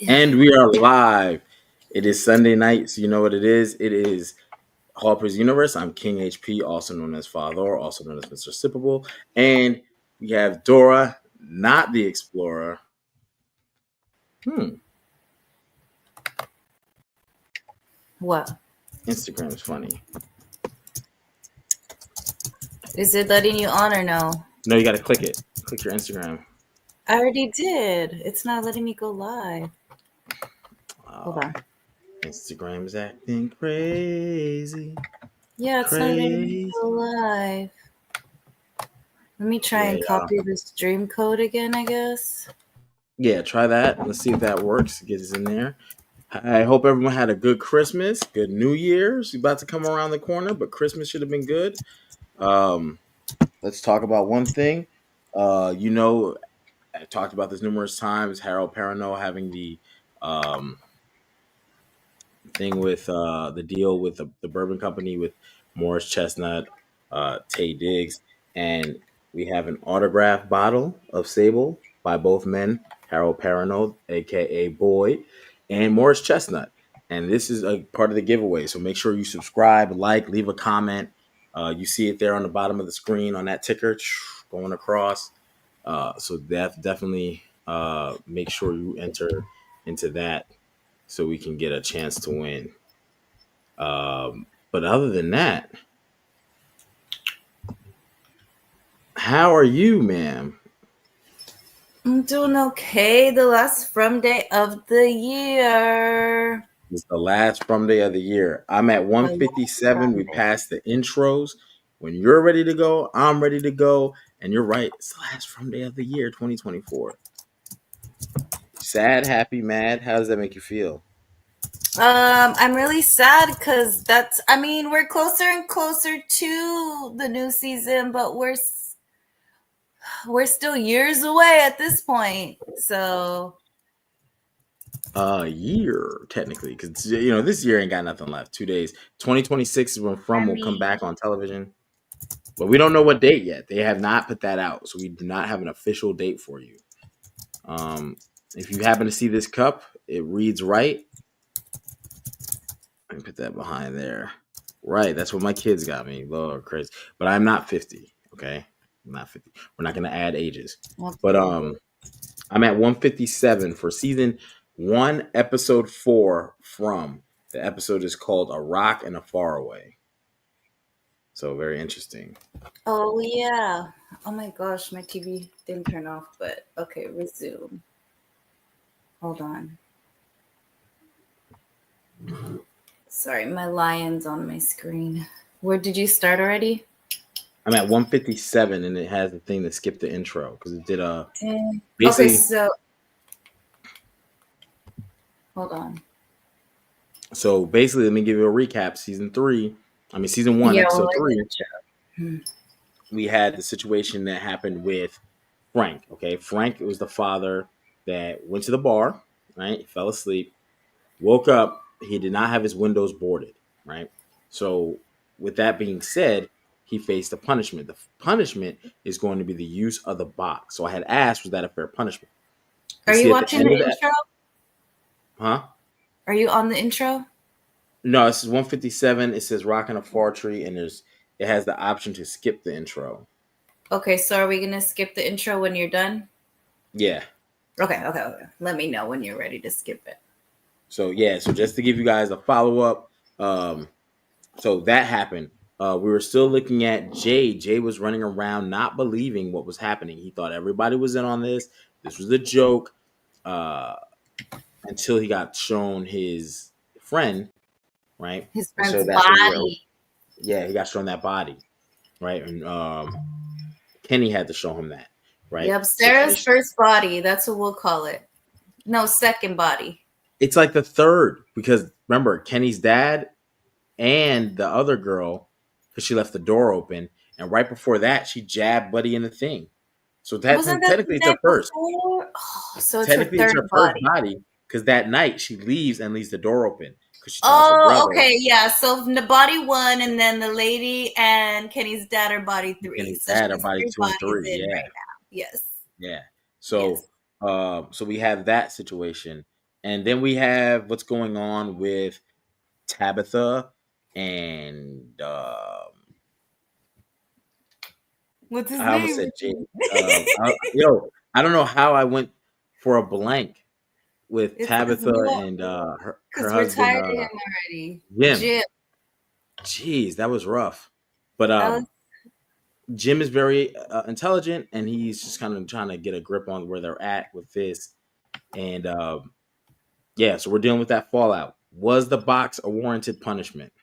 And we are live. It is Sunday night, so you know what it is. It is Harper's Universe. I'm King HP, also known as Father, also known as Mr. Sippable. And we have Dora, not the Explorer. Hmm, What? Instagram's funny. Is it letting you on or no? No, you got to click it. Click your Instagram. I already did. It's not letting me go live. Hold on. Instagram's acting crazy. Yeah, it's not letting me go live. Let me try and copy the stream code again, I guess. Yeah, try that. Let's see if that works. Get us in there. I hope everyone had a good Christmas, good New Year's. About to come around the corner, but Christmas should have been good. Let's talk about one thing. I talked about this numerous times. Harold Perrineau having the thing with the deal with the bourbon company with Morris Chestnut, Tay Diggs, and we have an autographed bottle of Sable by both men, Harold Perrineau, aka Boyd, and Morris Chestnut. And this is a part of the giveaway. So make sure you subscribe, like, leave a comment. You see it there on the bottom of the screen on that ticker going across. So definitely make sure you enter into that so we can get a chance to win. But other than that, how are you, ma'am? I'm doing okay. The last From Day of the year. It's the last From Day of the year. I'm at 157. We passed the intros. When you're ready to go, I'm ready to go. And you're right. It's the last From Day of the year, 2024. Sad, happy, mad. How does that make you feel? I'm really sad because we're closer and closer to the new season, but we're still years away at this point. So A year, technically, because this year ain't got nothing left. 2 days. 2026 is when From will come back on television. But we don't know what date yet. They have not put that out, so we do not have an official date for you. If you happen to see this cup, it reads right. I can put that behind there. Right, that's what my kids got me. Lord, crazy. But I'm not 50, okay? I'm not 50. We're not going to add ages. But I'm at 157 for season 1, episode 4 From. The episode is called A Rock and a Faraway. So very interesting. Oh, yeah. Oh, my gosh. My TV didn't turn off, but okay, resume. Hold on. Sorry, my lion's on my screen. Where did you start already? I'm at 157, and it has the thing that skipped the intro because it did okay, so hold on. So basically, let me give you a recap. Season 1, episode 3. We had the situation that happened with Frank. Okay, Frank was the father that went to the bar. Right, he fell asleep, woke up. He did not have his windows boarded. Right, so with that being said, he faced a punishment. The punishment is going to be the use of the box. So I had asked, was that a fair punishment? Are you watching the intro? Huh? Are you on the intro? No, this is 157. It says "Rockin' a Far Tree," and it has the option to skip the intro. Okay, so are we gonna skip the intro when you're done? Yeah. Okay. Let me know when you're ready to skip it. So just to give you guys a follow up, so that happened. We were still looking at Jay. Jay was running around not believing what was happening. He thought everybody was in on this. This was a joke. Until he got shown his friend, right? His friend's body. Yeah, he got shown that body, right? And Kenny had to show him that, right? Yep, Sarah's first body. That's what we'll call it. No, second body. It's like the third because remember Kenny's dad and the other girl, because she left the door open, and right before that she jabbed Buddy in the thing. So technically it's her first. Oh, so technically it's her first body because that night she leaves and leaves the door open. Okay, yeah. So the body 1, and then the lady and Kenny's dad are body 3. Kenny's dad are body 2 and 3. Yeah. Right now. Yes. Yeah. So, so we have that situation, And then we have what's going on with Tabitha and What's his I almost name? said Jade. I don't know how I went for a blank with It's because Tabitha and her we're husband tired of him already. Jim. Jim. Jeez, that was rough. But That was Jim is very intelligent, and he's just kind of trying to get a grip on where they're at with this. And yeah, so we're dealing with that fallout. Was the box a warranted punishment?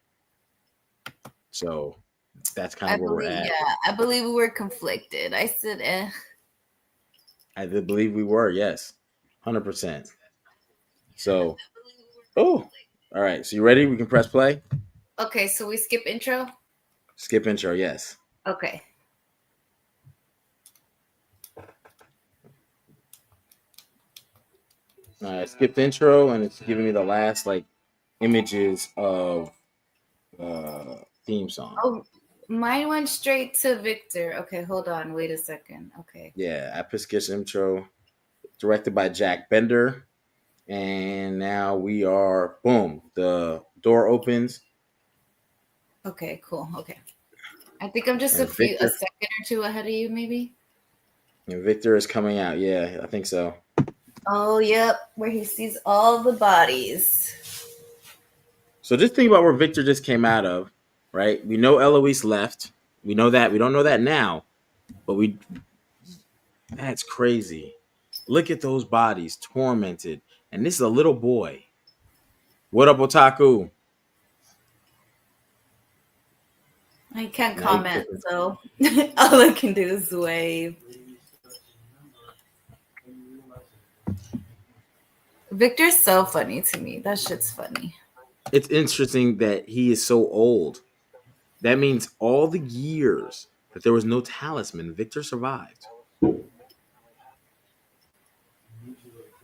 So that's kind I of where we're believe, at. yeah, I believe we were conflicted. I said, I did believe we were, yes, 100%. So, oh, all right. So you ready? We can press play. Okay, so we skip intro. Skip intro, yes. Okay. I skipped intro, and it's giving me the last like images of theme song. Oh, mine went straight to Victor. Okay, hold on. Wait a second. Okay. Yeah, Apis intro, directed by Jack Bender. And now we are, boom, the door opens. Okay, cool. Okay. I think I'm just a second or two ahead of you, maybe. And Victor is coming out. Yeah, I think so. Oh, yep. Where he sees all the bodies. So just think about where Victor just came out of, right? We know Eloise left. We know that. We don't know that now. But that's crazy. Look at those bodies, tormented. And this is a little boy. What up, Otaku? I can't comment, so all I can do is wave. Victor's so funny to me. That shit's funny. It's interesting that he is so old. That means all the years that there was no talisman, Victor survived.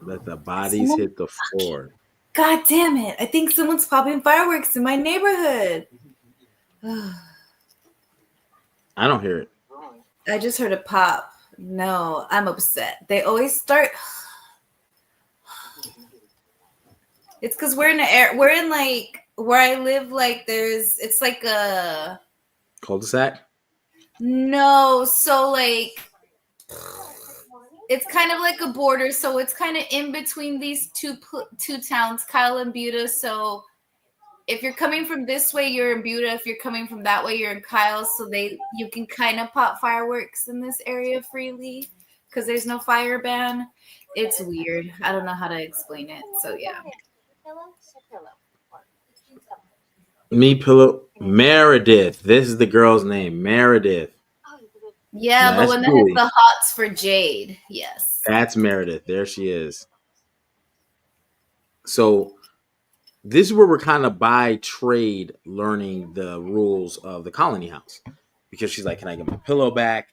Let the bodies hit the floor. God damn it. I think someone's popping fireworks in my neighborhood. I don't hear it. I just heard a pop. No, I'm upset. They always start. It's because we're in like where I live. Like it's like a cul-de-sac. No, so like it's kind of like a border. So it's kind of in between these two towns, Kyle and Buda. So if you're coming from this way, you're in Buda. If you're coming from that way, you're in Kyle. So you can kind of pop fireworks in this area freely because there's no fire ban. It's weird. I don't know how to explain it. So yeah. Me pillow Meredith. This is the girl's name, Meredith. Yeah, the one that has the hots for Jade. Yes. That's Meredith. There she is. So this is where we're kind of by trade learning the rules of the colony house. Because she's like, can I get my pillow back?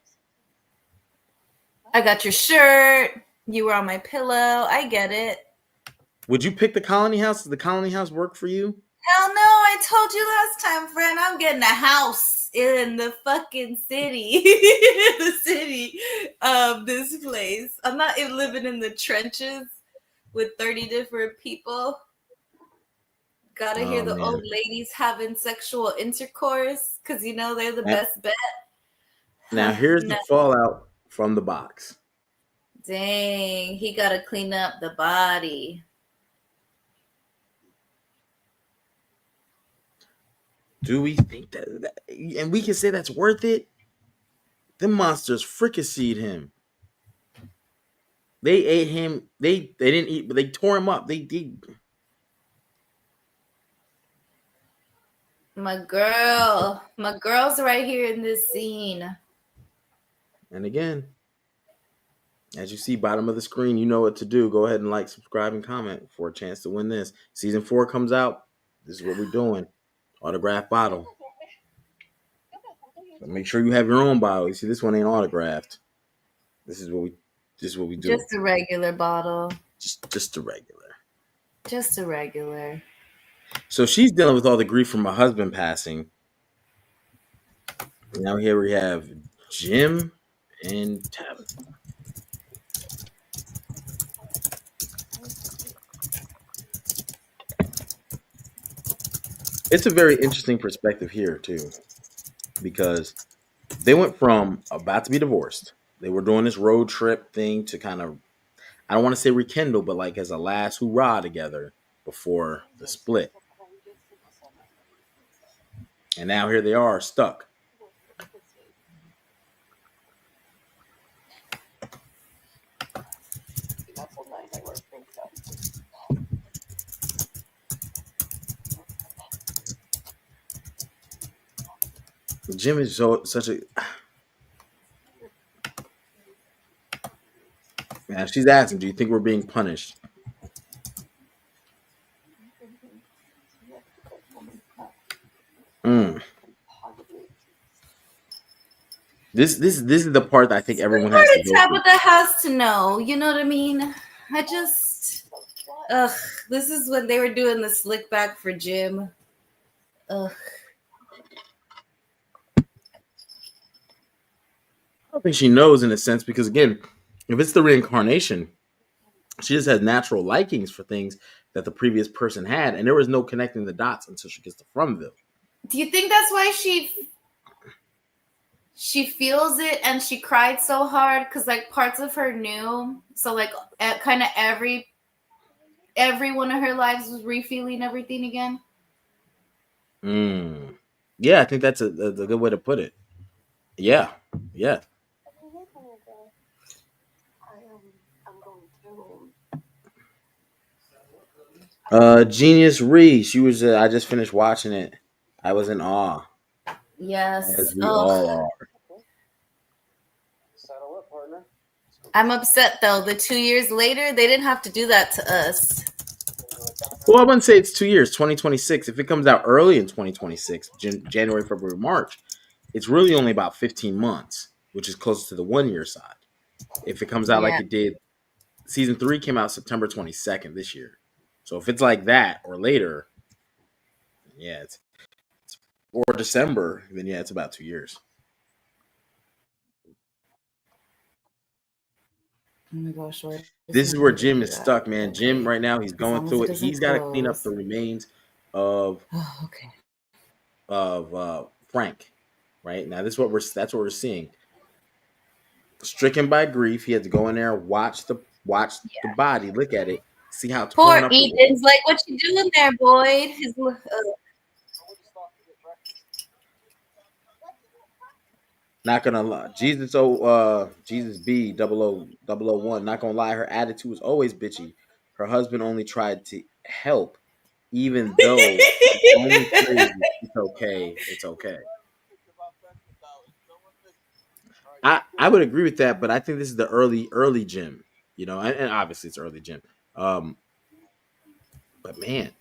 I got your shirt. You were on my pillow. I get it. Would you pick the colony house? Does the colony house work for you? Hell no, I told you last time, friend. I'm getting a house in the fucking city. The city of this place. I'm not living in the trenches with 30 different people. Gotta hear the old ladies having sexual intercourse because they're the best bet. Now here's the fallout from the box. Dang, he gotta clean up the body. Do we think that and we can say that's worth it? The monsters fricasseed him. They ate him. They didn't eat, but they tore him up. My girl's right here in this scene. And again, as you see bottom of the screen, you know what to do. Go ahead and like, subscribe, and comment for a chance to win this. Season 4 comes out. This is what we're doing. Autograph bottle. So make sure you have your own bottle. You see, this one ain't autographed. This is what we do. Just a regular bottle. Just a regular. Just a regular. So she's dealing with all the grief from her husband passing. Now here we have Jim and Tabitha. it's a very interesting perspective here too, because they went from about to be divorced. They were doing this road trip thing to kind of, I don't want to say rekindle, but like as a last hurrah together before the split. And now here they are stuck. Jim is such a, man. She's asking, do you think we're being punished? Mm. This is the part that I think everyone has to go through. Tabitha has to know. You know what I mean? This is when they were doing the slick back for Jim. Ugh. I don't think she knows in a sense, because again, if it's the reincarnation, she just has natural likings for things that the previous person had, and there was no connecting the dots until she gets to Frumville. Do you think that's why she feels it and she cried so hard? Because like parts of her knew, so like kind of every one of her lives was refeeling everything again. Yeah, I think that's a good way to put it. Yeah. Genius Ree, she was. I just finished watching it. I was in awe. Yes, as we all are. I'm upset though. The 2 years later, they didn't have to do that to us. Well, I wouldn't say it's 2 years. 2026. If it comes out early in 2026, January, February, March, it's really only about 15 months, which is closer to the 1 year side. If it comes out like it did, season 3 came out September 22nd this year. So if it's like that or later, yeah, it's or December, then yeah, it's about 2 years. Oh my gosh, this is where Jim is stuck, man. Jim right now, he's going through it. He's got to clean up the remains of Frank. Right now, that's what we're seeing. Stricken by grief, he had to go in there, watch the body, look at it, see how it's poor Ethan's like, what you doing there, Boyd? Not gonna lie, Jesus B 0001. Not gonna lie, her attitude was always bitchy. Her husband only tried to help, even though only crazy. It's okay. It's okay. I would agree with that, but I think this is the early Jim, you know, and obviously it's early Jim. But man,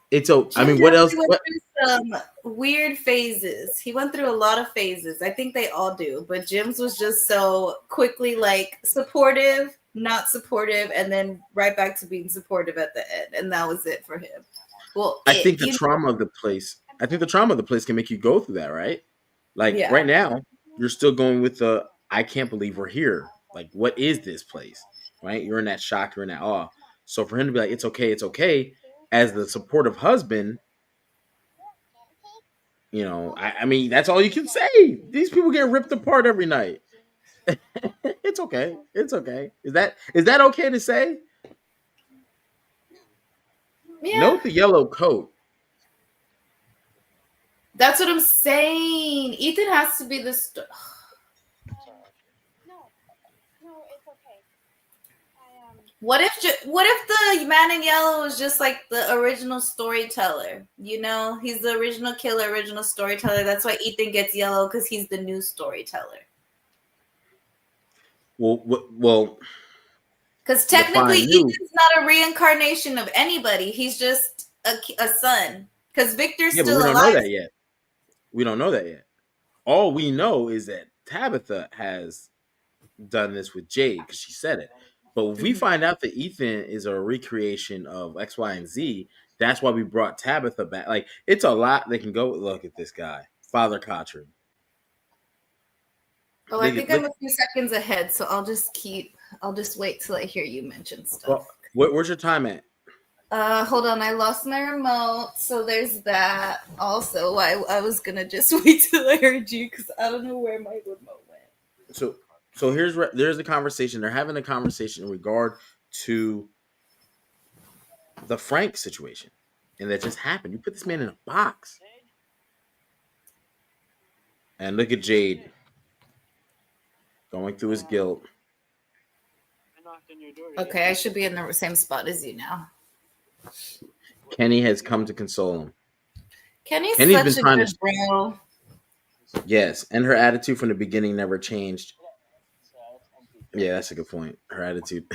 it's so. I mean, what else? Went through some weird phases. He went through a lot of phases. I think they all do, but Jim's was just so quickly like supportive, not supportive, and then right back to being supportive at the end, and that was it for him. Well, I think the trauma of the place. I think the trauma of the place can make you go through that, right? Like right now, you're still going with the I can't believe we're here. Like, what is this place? Right? You're in that shock, you're in that awe. So for him to be like, it's okay, as the supportive husband, you know, I mean, that's all you can say. These people get ripped apart every night. It's okay. It's okay. Is that okay to say? Yeah. Note the yellow coat. That's what I'm saying. Ethan has to be the What if the man in yellow was just like the original storyteller? You know, he's the original killer, original storyteller. That's why Ethan gets yellow, because he's the new storyteller. Well, because technically Ethan's not a reincarnation of anybody. He's just a son. Because Victor's still alive. We don't know that yet. We don't know that yet. All we know is that Tabitha has done this with Jade, because she said it. But if we find out that Ethan is a recreation of X, Y, and Z, that's why we brought Tabitha back. Like, it's a lot they can go. Look at this guy, Father Cochran. Oh, I think I'm a few seconds ahead, so I'll just wait till I hear you mention stuff. Well, where's your time at? Hold on, I lost my remote, so there's that. Also, I was gonna just wait till I heard you because I don't know where my remote went. So there's a conversation. They're having a conversation in regard to the Frank situation, and that just happened. You put this man in a box, and look at Jade going through his guilt. Okay, I should be in the same spot as you now. Kenny has come to console him. Kenny's been such a trying good to. bro. Yes, and her attitude from the beginning never changed. Yeah, that's a good point. Her attitude.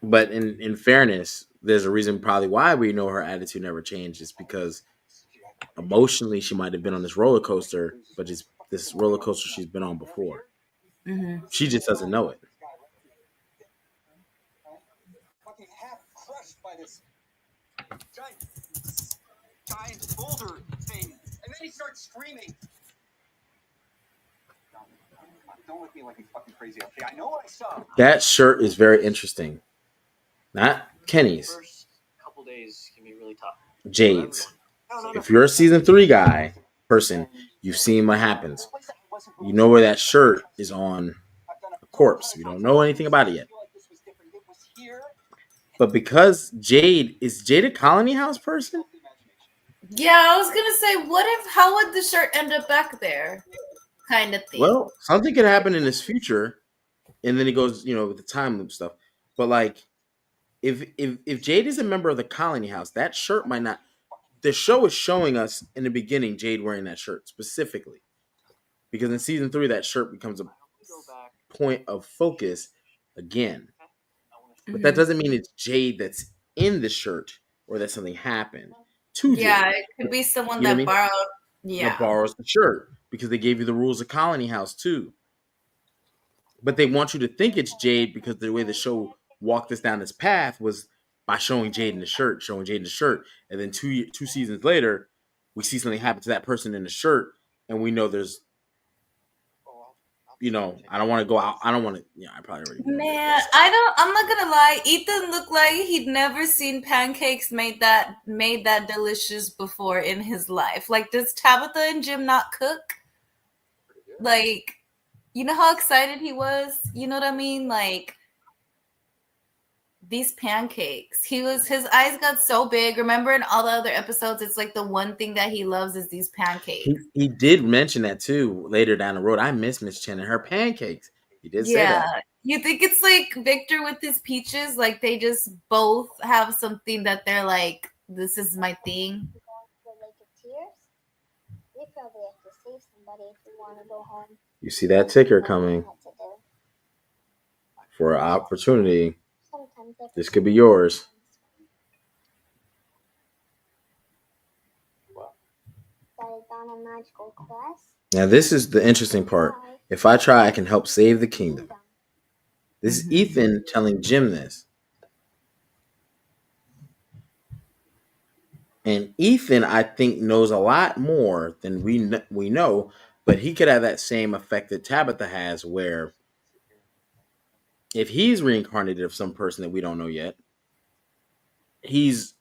But in fairness, there's a reason probably why we know her attitude never changed. Is because emotionally she might have been on this roller coaster, but it's this roller coaster she's been on before. Mm-hmm. She just doesn't know it. Fucking half crushed by this giant boulder thing, and then he starts screaming. Don't look at me like I'm fucking crazy, okay? I know what I saw. That shirt is very interesting. Not Kenny's. First couple days can be really tough. Jade's. If you're a season 3 guy person, you've seen what happens. You know where that shirt is on a corpse. You don't know anything about it yet. But because Jade a Colony House person? Yeah, I was gonna say, how would the shirt end up back there? Kind of thing. Well, something could happen in his future, and then he goes, with the time loop stuff. But like, if Jade is a member of the Colony House, that shirt might not. The show is showing us in the beginning Jade wearing that shirt specifically, because in season 3 that shirt becomes a point of focus again. But that doesn't mean it's Jade that's in the shirt or that something happened to Jade. Yeah, it could be someone that borrowed. Yeah, that borrows the shirt because they gave you the rules of Colony House too. But they want you to think it's Jade because the way the show walked us down this path was by showing Jade in the shirt, and then two seasons later, we see something happen to that person in the shirt, and we know there's. I don't want to go out. I don't want to. Yeah, I probably already. Man, I'm not gonna lie. Ethan looked like he'd never seen pancakes made that delicious before in his life. Like, does Tabitha and Jim not cook? Like, you know how excited he was. You know what I mean? Like, these pancakes. His eyes got so big. Remember in all the other episodes, it's like the one thing that he loves is these pancakes. He did mention that too later down the road. I miss Miss Chen and her pancakes. He did say that. Yeah. You think it's like Victor with his peaches? Like they just both have something that they're like, this is my thing. You see that ticker coming for an opportunity. This could be yours. Now, this is the interesting part. If I try, I can help save the kingdom. This is Ethan telling Jim this. And Ethan, I think, knows a lot more than we know, but he could have that same effect that Tabitha has, where if he's reincarnated of some person that we don't know yet, he's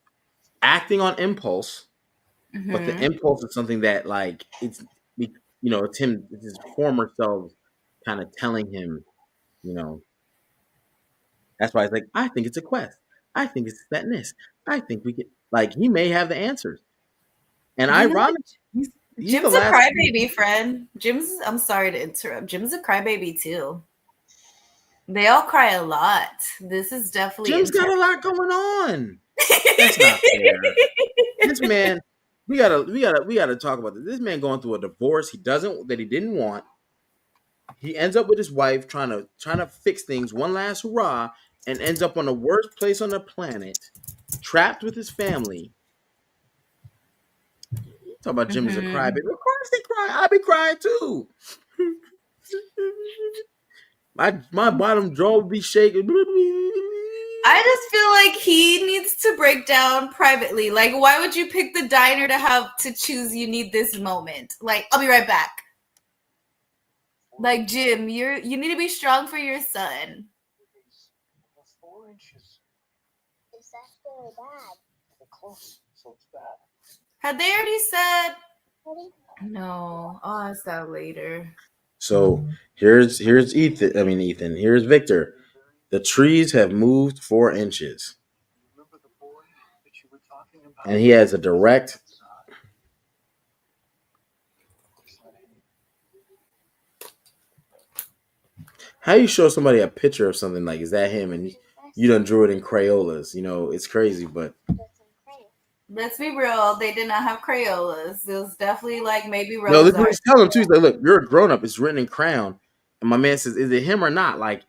acting on impulse, but the impulse is something that, like, it's him, it's his former self kind of telling him, that's why he's like, I think it's a quest. I think it's that and this. I think we can, like, he may have the answers. And ironically, Jim's a crybaby, friend. I'm sorry to interrupt. Jim's a crybaby too. They all cry a lot. This is definitely Jim's got a lot going on. That's not fair. This man, we gotta talk about this. This man going through a divorce he didn't want. He ends up with his wife trying to fix things, one last hurrah, and ends up on the worst place on the planet, trapped with his family. Talk about Jim as a crybaby. Of course they cry. I be crying too. My bottom jaw would be shaking. I just feel like he needs to break down privately. Like, why would you pick the diner to choose you need this moment? Like, I'll be right back. Like, Jim, you need to be strong for your son. inches. Is that good or bad? Well, close, so it's bad. Had they already said? Ready? No, I'll ask that later. So here's Ethan. I mean Ethan. Here's Victor. The trees have moved 4 inches, Remember the boy that you were talking about? and he has a direct. How you show somebody a picture of something like, is that him? And you done drew it in Crayolas. You know, it's crazy, but That's some crayon. Let's be real. They did not have Crayolas. It was definitely like maybe no, rose look what art. he's telling him too. He's like, look, you're a grown up. It's written in crayon. And my man says, is it him or not? Like, That's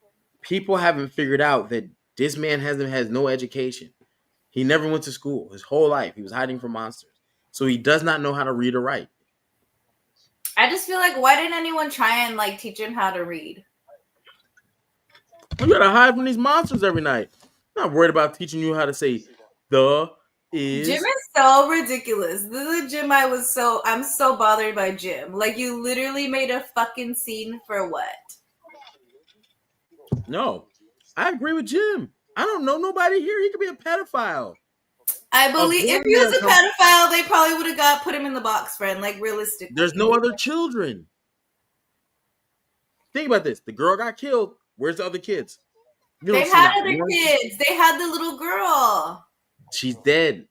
him. people haven't figured out that this man has no education. He never went to school his whole life. He was hiding from monsters. So he does not know how to read or write. I just feel like why didn't anyone try and like teach him how to read? You gotta hide from these monsters every night. I'm not worried about teaching you how to say the is. Jim is so ridiculous. I'm so bothered by Jim. Like you literally made a fucking scene for what? No, I agree with Jim. I don't know nobody here. He could be a pedophile. I believe Of if he was a pedophile, they probably would have put him in the box, friend. Like realistically. There's no other children. Think about this. The girl got killed. Where's the other kids? You don't They see had not other one. kids. They had the little girl. She's dead.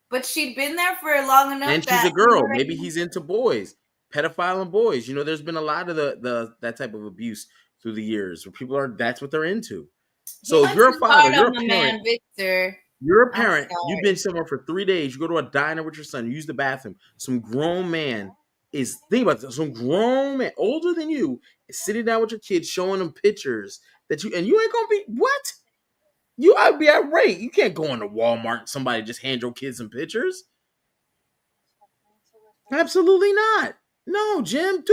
But she'd been there for long enough. And she's that a girl. he already- Maybe he's into boys. Pedophile and boys. You know, there's been a lot of the that type of abuse through the years where people that's what they're into. So He if went you're a too father, hard you're on a my parent. man Victor. You're a I'm parent. sorry. You've been somewhere for 3 days. You go to a diner with your son. You use the bathroom. Some grown man is think about this. Some grown man older than you is sitting down with your kids, showing them pictures that you ain't gonna be what? I'd be irate. You can't go into Walmart and somebody just hand your kids some pictures. Absolutely not. No, Jim.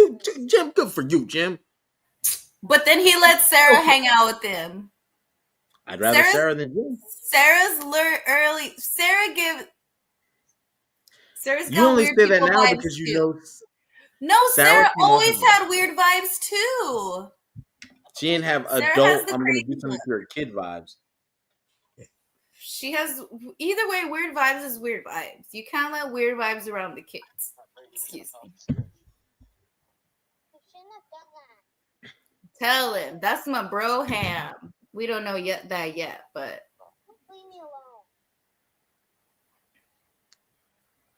Jim, good for you, Jim. But then he let Sarah hang out with him. I'd rather Sarah than Jim. Sarah's learned early. Sarah's You got only weird say that people now vibes because you too. know No, Sarah Sarah came off always of it. had weird vibes too. she didn't have Sarah has adult. the I'm going to crazy do something to her kid vibes. She has either way. Weird vibes is weird vibes. You can't let weird vibes around the kids. Excuse me. You shouldn't have done that. Tell him that's my bro Ham. We don't know yet, but Leave me alone.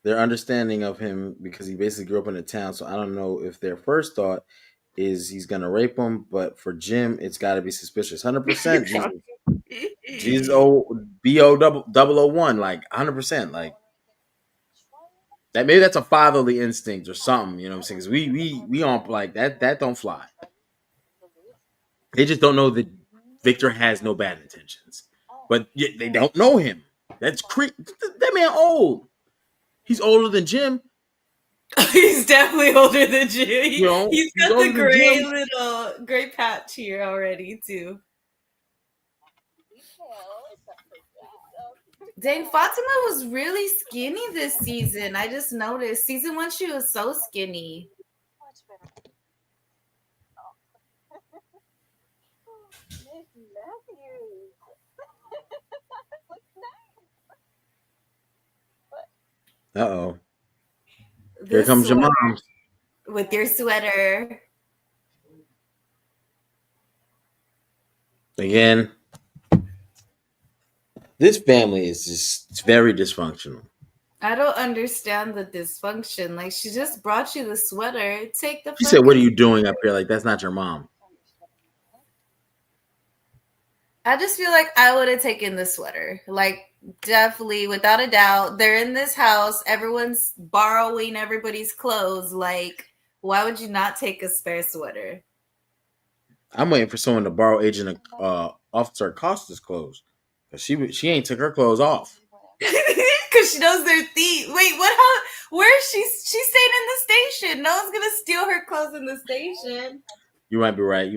Their understanding of him, because he basically grew up in a town, so I don't know if their first thought is he's going to rape him, but for Jim, it's got to be suspicious. 100%. Jesus BO001, like 100%. Like that, maybe that's a fatherly instinct or something, you know what I'm saying? Because we on like that don't fly. They just don't know that Victor has no bad intentions, but yet they don't know him. That's that man old. He's older than Jim. He's definitely older than Jim. You know, He's got older the than Jim. little gray patch here already too. Dang, Fatima was really skinny this season. I just noticed. Season 1, she was so skinny. Much better. Miss Matthews. What's that? Uh-oh. Here comes your mom. With your sweater. Again. This family is just very dysfunctional. I don't understand the dysfunction. Like, she just brought you the sweater. Take the She said, what are you doing up here? Like, that's not your mom. I just feel like I would have taken the sweater. Like, definitely, without a doubt. They're in this house. Everyone's borrowing everybody's clothes. Like, why would you not take a spare sweater? I'm waiting for someone to borrow Agent Officer Acosta's clothes. Cause she ain't took her clothes off. Because she knows they're thieves. Wait, what? How? Where is she? She stayed in the station. No one's gonna steal her clothes in the station. You might be right.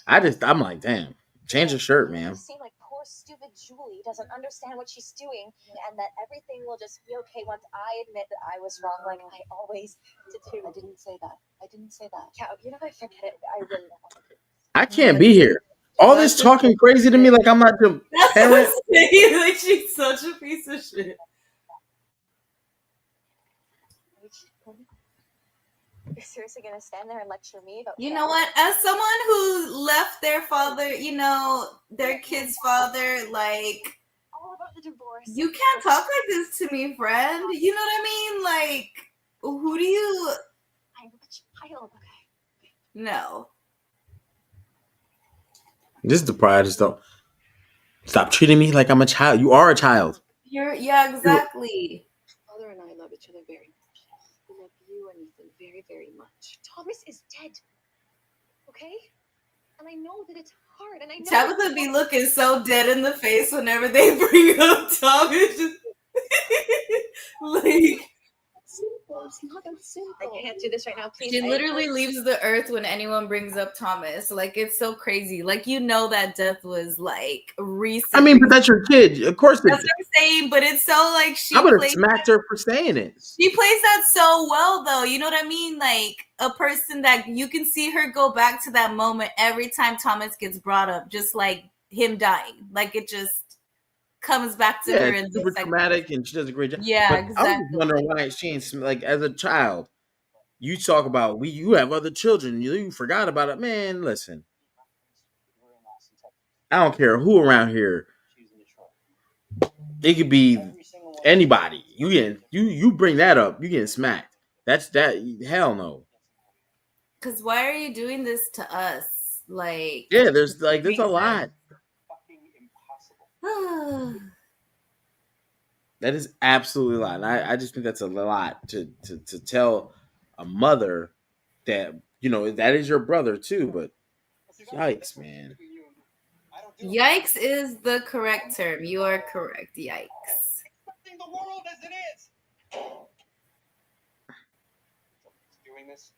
I'm like, damn, change your shirt, man. It seems like poor stupid Julie doesn't understand what she's doing, and that everything will just be okay once I admit that I was wrong, like I always do. I didn't say that. Yeah, you know, I forget it. I really don't want to. I can't be here. All this talking crazy to me like I'm not the That's parent. what I'm saying. Like, she's such a piece of shit. You're seriously gonna stand there and lecture me about You know what? As someone who left their father, their kid's father, like, all about the divorce? you can't talk like this to me, friend. You know what I mean? Like, who do you? I'm a child, okay? No. This is the pride. Just don't stop treating me like I'm a child. You are a child. Yeah, exactly. Father and I love each other very much. We love you and Ethan very, very much. Thomas is dead. Okay? And I know that it's hard, and I know Tabitha be looking so dead in the face whenever they bring up Thomas. Like, Simple. It's not that simple. I can't do this right now, please. she literally leaves the earth when anyone brings up Thomas. Like, it's so crazy. Like, that death was like recent. I mean, but that's your kid. Of course, That's what I'm saying. But it's so like I would have smacked her for saying it. She plays that so well, though. You know what I mean? Like, a person that you can see her go back to that moment every time Thomas gets brought up, just like him dying. Like, it just comes back to her. It's super traumatic, and she does a great job. Yeah, but exactly. I was just wondering why she ain't, like, as a child, you talk about you have other children. You forgot about it. Man, listen. I don't care who around here. It could be anybody. You bring that up, you getting smacked. That's that. Hell no. Because why are you doing this to us? Like, Yeah, there's a lot. That is absolutely a lot. And I just think that's a lot to tell a mother that that is your brother too. But yikes, man. Yikes is the correct term. You are correct. Yikes. Accepting the world as it is. Doing this.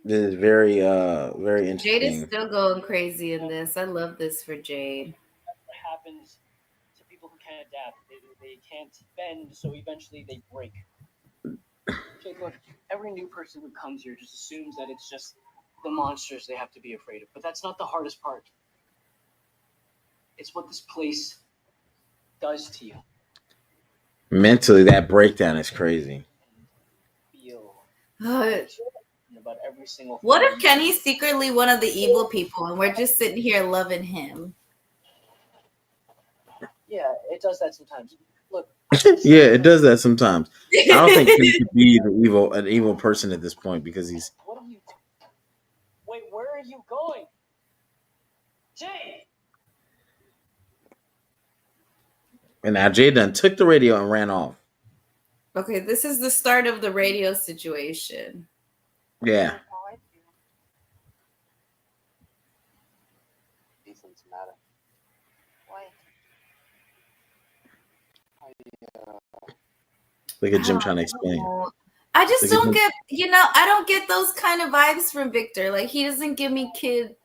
This is very very interesting. Jade is still going crazy in this. I love this for Jade. What happens to people who can't adapt? They can't bend, so eventually they break. Okay, look, every new person who comes here just assumes that it's just the monsters they have to be afraid of. But that's not the hardest part. It's what this place does to you. Mentally, that breakdown is crazy. Feel Uh, about every single What thing. if Kenny's secretly one of the evil people and we're just sitting here loving him? Yeah, it does that sometimes. Look. Yeah, it does that sometimes. I don't think Kenny could be an evil person at this point because he's. What are you doing? Wait, where are you going? Jay! And now Jay done took the radio and ran off. Okay, this is the start of the radio situation. Yeah. Ethan's matter. Why? Look at Jim trying to explain. I just Look at don't him. get, I don't get those kind of vibes from Victor. Like, he doesn't give me kid,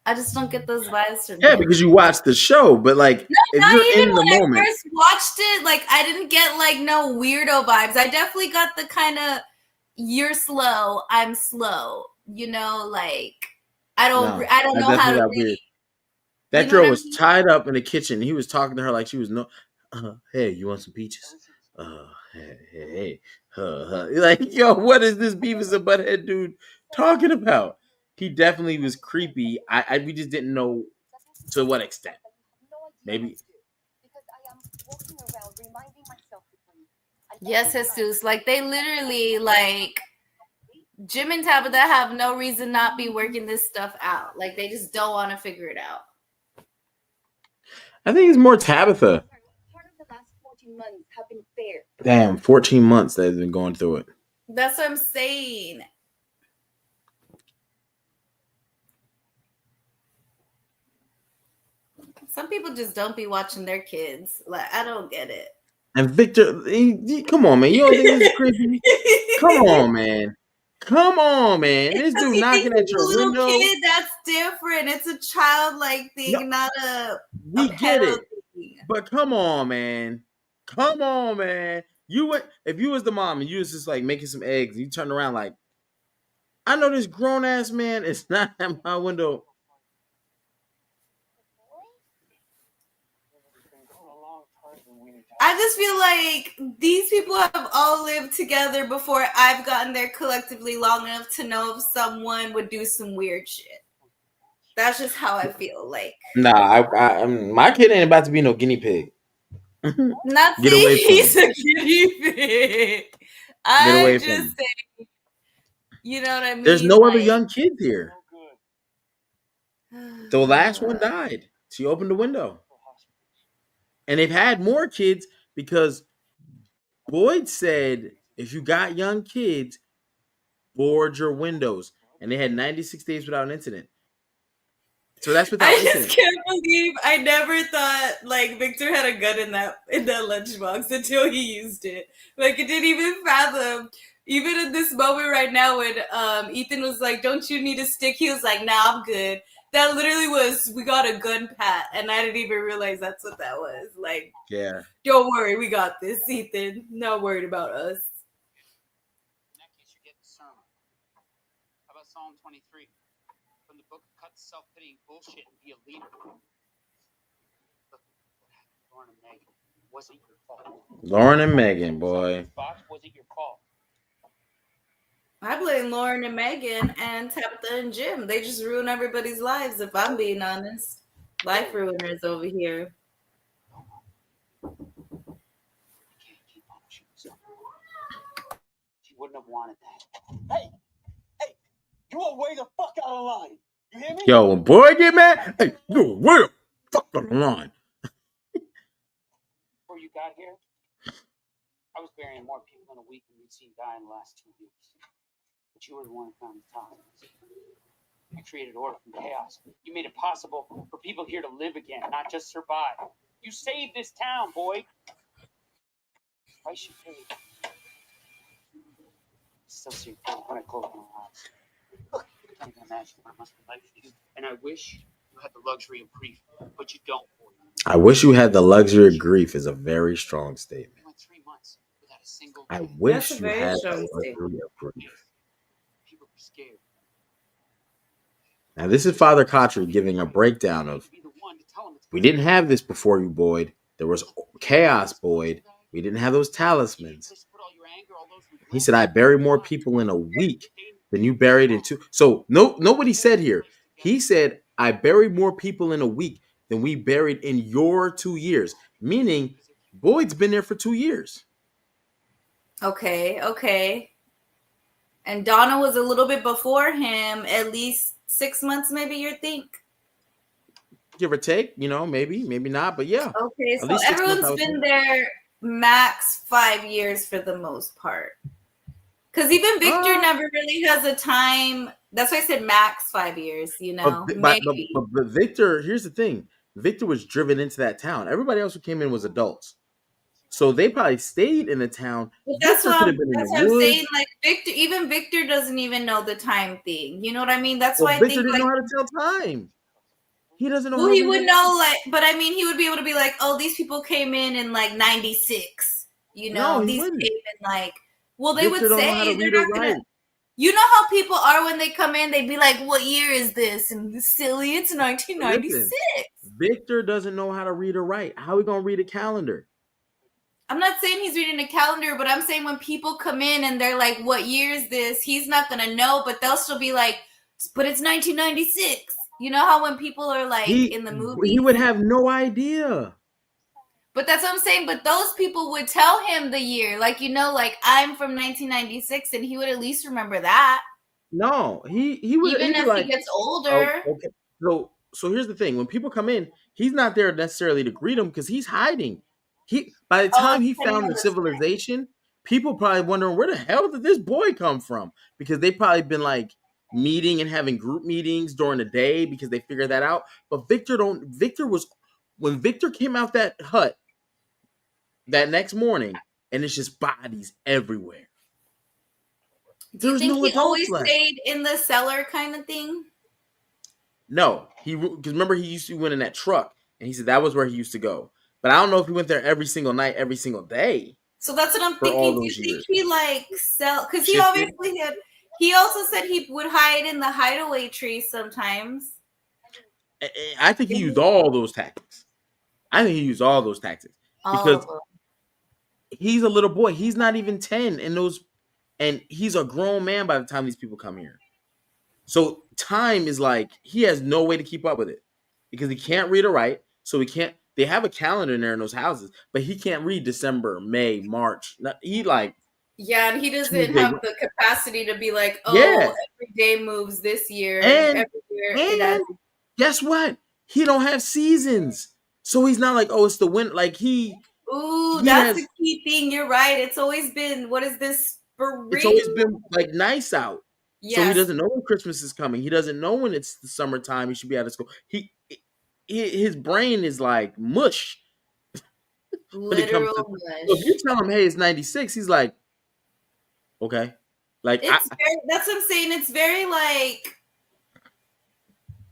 I just don't get those vibes from Yeah, him. because you watched the show, but like if Not you're even in the when I moment, first watched it, like, I didn't get like no weirdo vibes. I definitely got the kind of you're slow, I'm slow. Like, I don't know how to read. weird. That You know girl what I was mean? tied up in the kitchen. He was talking to her like she was hey, you want some peaches? Hey. Like, yo, what is this Beavis and Butthead dude talking about? He definitely was creepy. We just didn't know to what extent. Maybe. Yes, Jesus. Like, they literally, like, Jim and Tabitha have no reason not be working this stuff out. Like, they just don't want to figure it out. I think it's more Tabitha. Part of the last 14 months have been fair. Damn, 14 months they've been going through it. That's what I'm saying. Some people just don't be watching their kids. Like, I don't get it. And Victor, come on, man. You don't think this is creepy? Come on, man. Come on, man. This Because dude you knocking think at your it's a little window. kid, that's different. It's a childlike thing, No, not a We get pedo it. thing. But come on, man. Come on, man. If you was the mom and you was just like making some eggs, and you turned around like, I know this grown ass man is not at my window I just feel like these people have all lived together before I've gotten there collectively long enough to know if someone would do some weird shit. That's just how I feel. Like, Nah, my kid ain't about to be no guinea pig. not Get saying away from he's him. a guinea pig. Get away I'm from just him. saying, you know what I mean? There's no other Like, young kids here. No good. The last one died. She opened the window. For hospitals. And they've had more kids because Boyd said if you got young kids, board your windows. And they had 96 days without an incident. So that's without I just incident. can't believe I never thought like Victor had a gun in that lunchbox until he used it. Like, it didn't even fathom. Even in this moment right now when Ethan was like, "Don't you need a stick?" He was like, "Nah, I'm good." That literally was, we got a gun pat, and I didn't even realize that's what that was. Like, Yeah. don't worry, we got this, Ethan. Not worried about us. In that case, you're getting a sermon. How about Psalm 23? From the book, cut self-pitying bullshit and be a leader. Look, what happened to Lauren and Megan wasn't your fault. Lauren and Megan, boy. Fox, was it your fault? I blame Lauren and Megan and Tabitha and Jim. They just ruin everybody's lives, if I'm being honest. Life ruiners over here. You can't keep punishing yourself. She wouldn't have wanted that. Hey, you are way the fuck out of line. You hear me? Yo, when Boyd get mad, hey, yo, where the fuck on the line? Before you got here, I was burying more people in a week than we'd seen die in the last 2 years. But you were the one who found the toxins. You created order from chaos. You made it possible for people here to live again, not just survive. You saved this town, Boyd. Price you paid. I still see your face when I close my eyes. Look, I can't even imagine what it must be like for you. And I wish you had the luxury of grief, but you don't, Boyd. I wish you had the luxury of grief is a very strong statement. You went 3 months without a single I day. wish a you very had the strong luxury statement. of grief. People were scared. Now, this is Father Kotry giving a breakdown of, Be the one to tell them it's we didn't have this before you, Boyd. There was chaos, Boyd. We didn't have those talismans. He said, I buried more people in a week than you buried in 2. So nobody said here. He said, I buried more people in a week than we buried in your 2 years. Meaning, Boyd's been there for 2 years. Okay. And Donna was a little bit before him, at least 6 months, maybe, you think? Give or take, maybe not, but yeah. Okay, At so least 6 months, I everyone's would been say. there max 5 years for the most part. Because even Victor never really has a time. That's why I said max 5 years, But maybe. Victor, here's the thing. Victor was driven into that town. Everybody else who came in was adults. So they probably stayed in the town. But that's Victor what could I'm, have been in that's the what I'm woods. saying. Like, Victor doesn't even know the time thing. You know what I mean? That's Well, why I Victor think, didn't like, know how to tell time. He doesn't know well, how to he read would it. know, like, but I mean, he would be able to be like, oh, these people came in like 96. No, he these wouldn't. came in like, well, they Victor would don't say know how to they're read or not gonna. write. You know how people are when they come in, they'd be like, what year is this? And silly, it's 1996. Listen, Victor doesn't know how to read or write. How are we going to read a calendar? I'm not saying he's reading a calendar, but I'm saying when people come in and they're like, what year is this? He's not going to know, but they'll still be like, but it's 1996. You know how when people are like in the movie? He would have no idea. But that's what I'm saying. But those people would tell him the year. Like, like, I'm from 1996, and he would at least remember that. No, he would. Even as like, he gets older. Oh, okay. So here's the thing. When people come in, he's not there necessarily to greet them because he's hiding. By the time he found the civilization, people probably wondering, where the hell did this boy come from? Because they've probably been like meeting and having group meetings during the day because they figured that out. But when Victor came out that hut that next morning, and it's just bodies everywhere. Do you think he always stayed in the cellar kind of thing? No, because remember he used to went in that truck, and he said that was where he used to go. But I don't know if he went there every single night, every single day. So that's what I'm thinking. Do you think he because he obviously he also said he would hide in the hideaway tree sometimes. I think he used all those tactics. Because he's a little boy. He's not even 10, and he's a grown man by the time these people come here. So time is like he has no way to keep up with it because he can't read or write. So he can't. They have a calendar in there in those houses, but he can't read December, May, March. He like Yeah, and he doesn't Tuesday. have the capacity to be like, oh, Yeah. every day moves this year, And- every year it has. Guess what? He don't have seasons, so he's not like, oh, it's the winter. Like Ooh, he that's has- the key thing. You're right. It's always been, what is this, spring? it's always been like nice out. So he Yes. doesn't know when Christmas is coming. He doesn't know when it's the summertime. He should be out of school. His brain is like mush. when it comes Literal to- mush. So if you tell him, hey, it's 96, he's like, okay. Like It's very, that's what I'm saying. It's very like,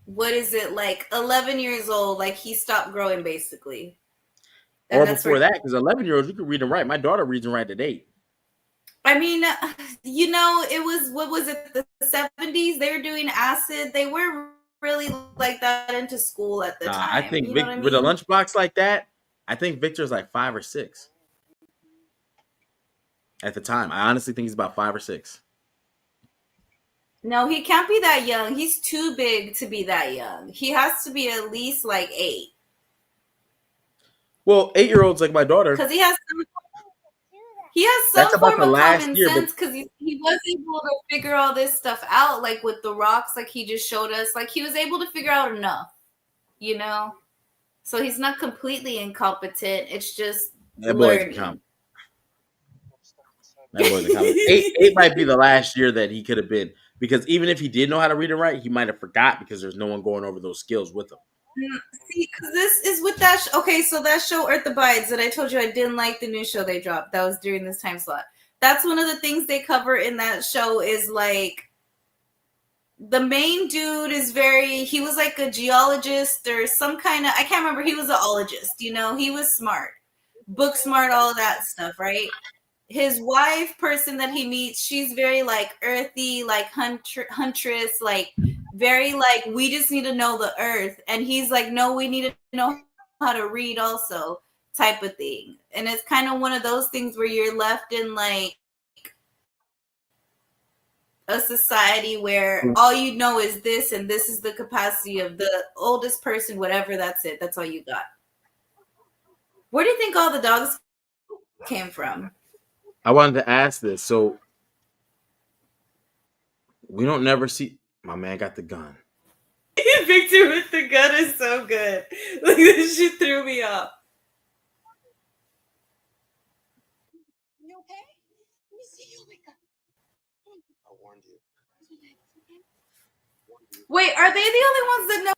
what is it, like 11 years old? Like he stopped growing basically. And or that's before where- that, because 11-year-olds, you can read and write. My daughter reads and write at 8. I mean, you know, it was, what was it, the 70s? They were doing acid. They were really like that into school at the time. I think you know what I with a mean? lunchbox like that, I think Victor's like 5 or 6 at the time. I honestly think he's about 5 or 6. No, he can't be that young. He's too big to be that young. He has to be at least like 8. Well, 8-year-olds like my daughter. Because he has some That's about form the of last common year, but- sense because he was able to figure all this stuff out, like with the rocks, like he just showed us. Like he was able to figure out enough, you know? So he's not completely incompetent. It's just That boy's learning. incompetent. That boy's incompetent. 8 might be the last year that he could have been, because even if he did know how to read and write, he might have forgot because there's no one going over those skills with him. See, because this is with that. Okay, so that show Earth Abides that I told you I didn't like the new show they dropped. That was during this time slot. That's one of the things they cover in that show is like the main dude is he was like a geologist or some kind of, I can't remember. He was an ologist, you know, he was smart, book smart, all of that stuff, right? His wife person that he meets, she's very like earthy, like huntress, like very like, we just need to know the earth. And he's like, no, we need to know how to read also, type of thing. And it's kind of one of those things where you're left in like a society where all you know is this, and this is the capacity of the oldest person, whatever, that's it. That's all you got. Where do you think all the dogs came from? I wanted to ask this. So we don't never see, my man got the gun. Victor with the gun is so good. Like, this shit threw me off. You okay? Let me see you. Oh my god. I warned you. Wait, are they the only ones that know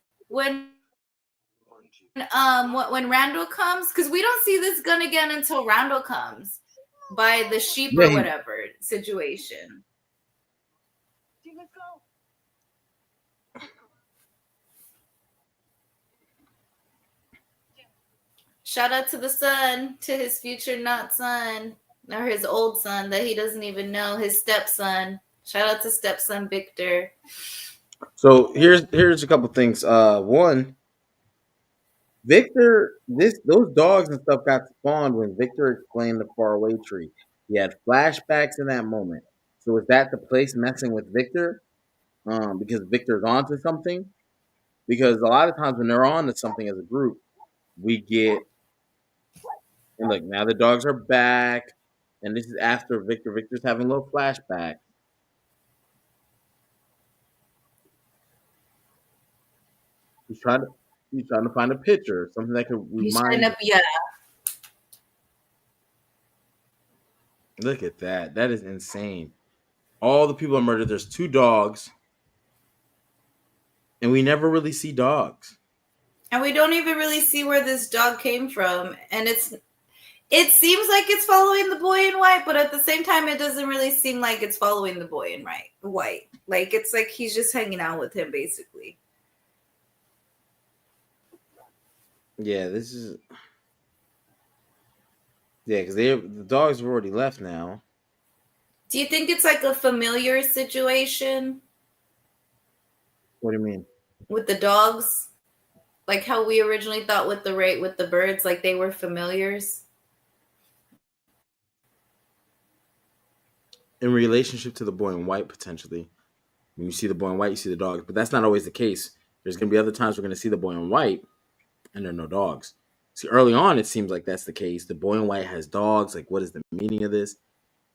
when Randall comes? Because we don't see this gun again until Randall comes by the sheep Yeah, or whatever situation. Let's go. Shout out to the son, to his future not son, or his old son that he doesn't even know, his stepson. Shout out to stepson Victor. So here's a couple things. One, Victor, those dogs and stuff got spawned when Victor explained the faraway tree. He had flashbacks in that moment. So is that the place messing with Victor? Because Victor's onto something? Because a lot of times when they're on to something as a group, we get, and look, now the dogs are back, and this is after Victor. Victor's having a little flashback. He's trying to find a picture, something that could He's remind trying him. to, yeah. Look at that. That is insane. All the people are murdered. There's 2 dogs. And we never really see dogs. And we don't even really see where this dog came from. And it seems like it's following the boy in white, but at the same time, it doesn't really seem like it's following the boy in white. Like, it's like he's just hanging out with him, basically. Yeah, this is... Yeah, because the dogs have already left now. Do you think it's like a familiar situation What do you mean? with the dogs? Like how we originally thought with the birds, like they were familiars? in relationship to the boy in white potentially. When you see the boy in white, you see the dogs, but that's not always the case. There's going to be other times we're going to see the boy in white and there are no dogs. See, early on, it seems like that's the case. The boy in white has dogs. Like, what is the meaning of this?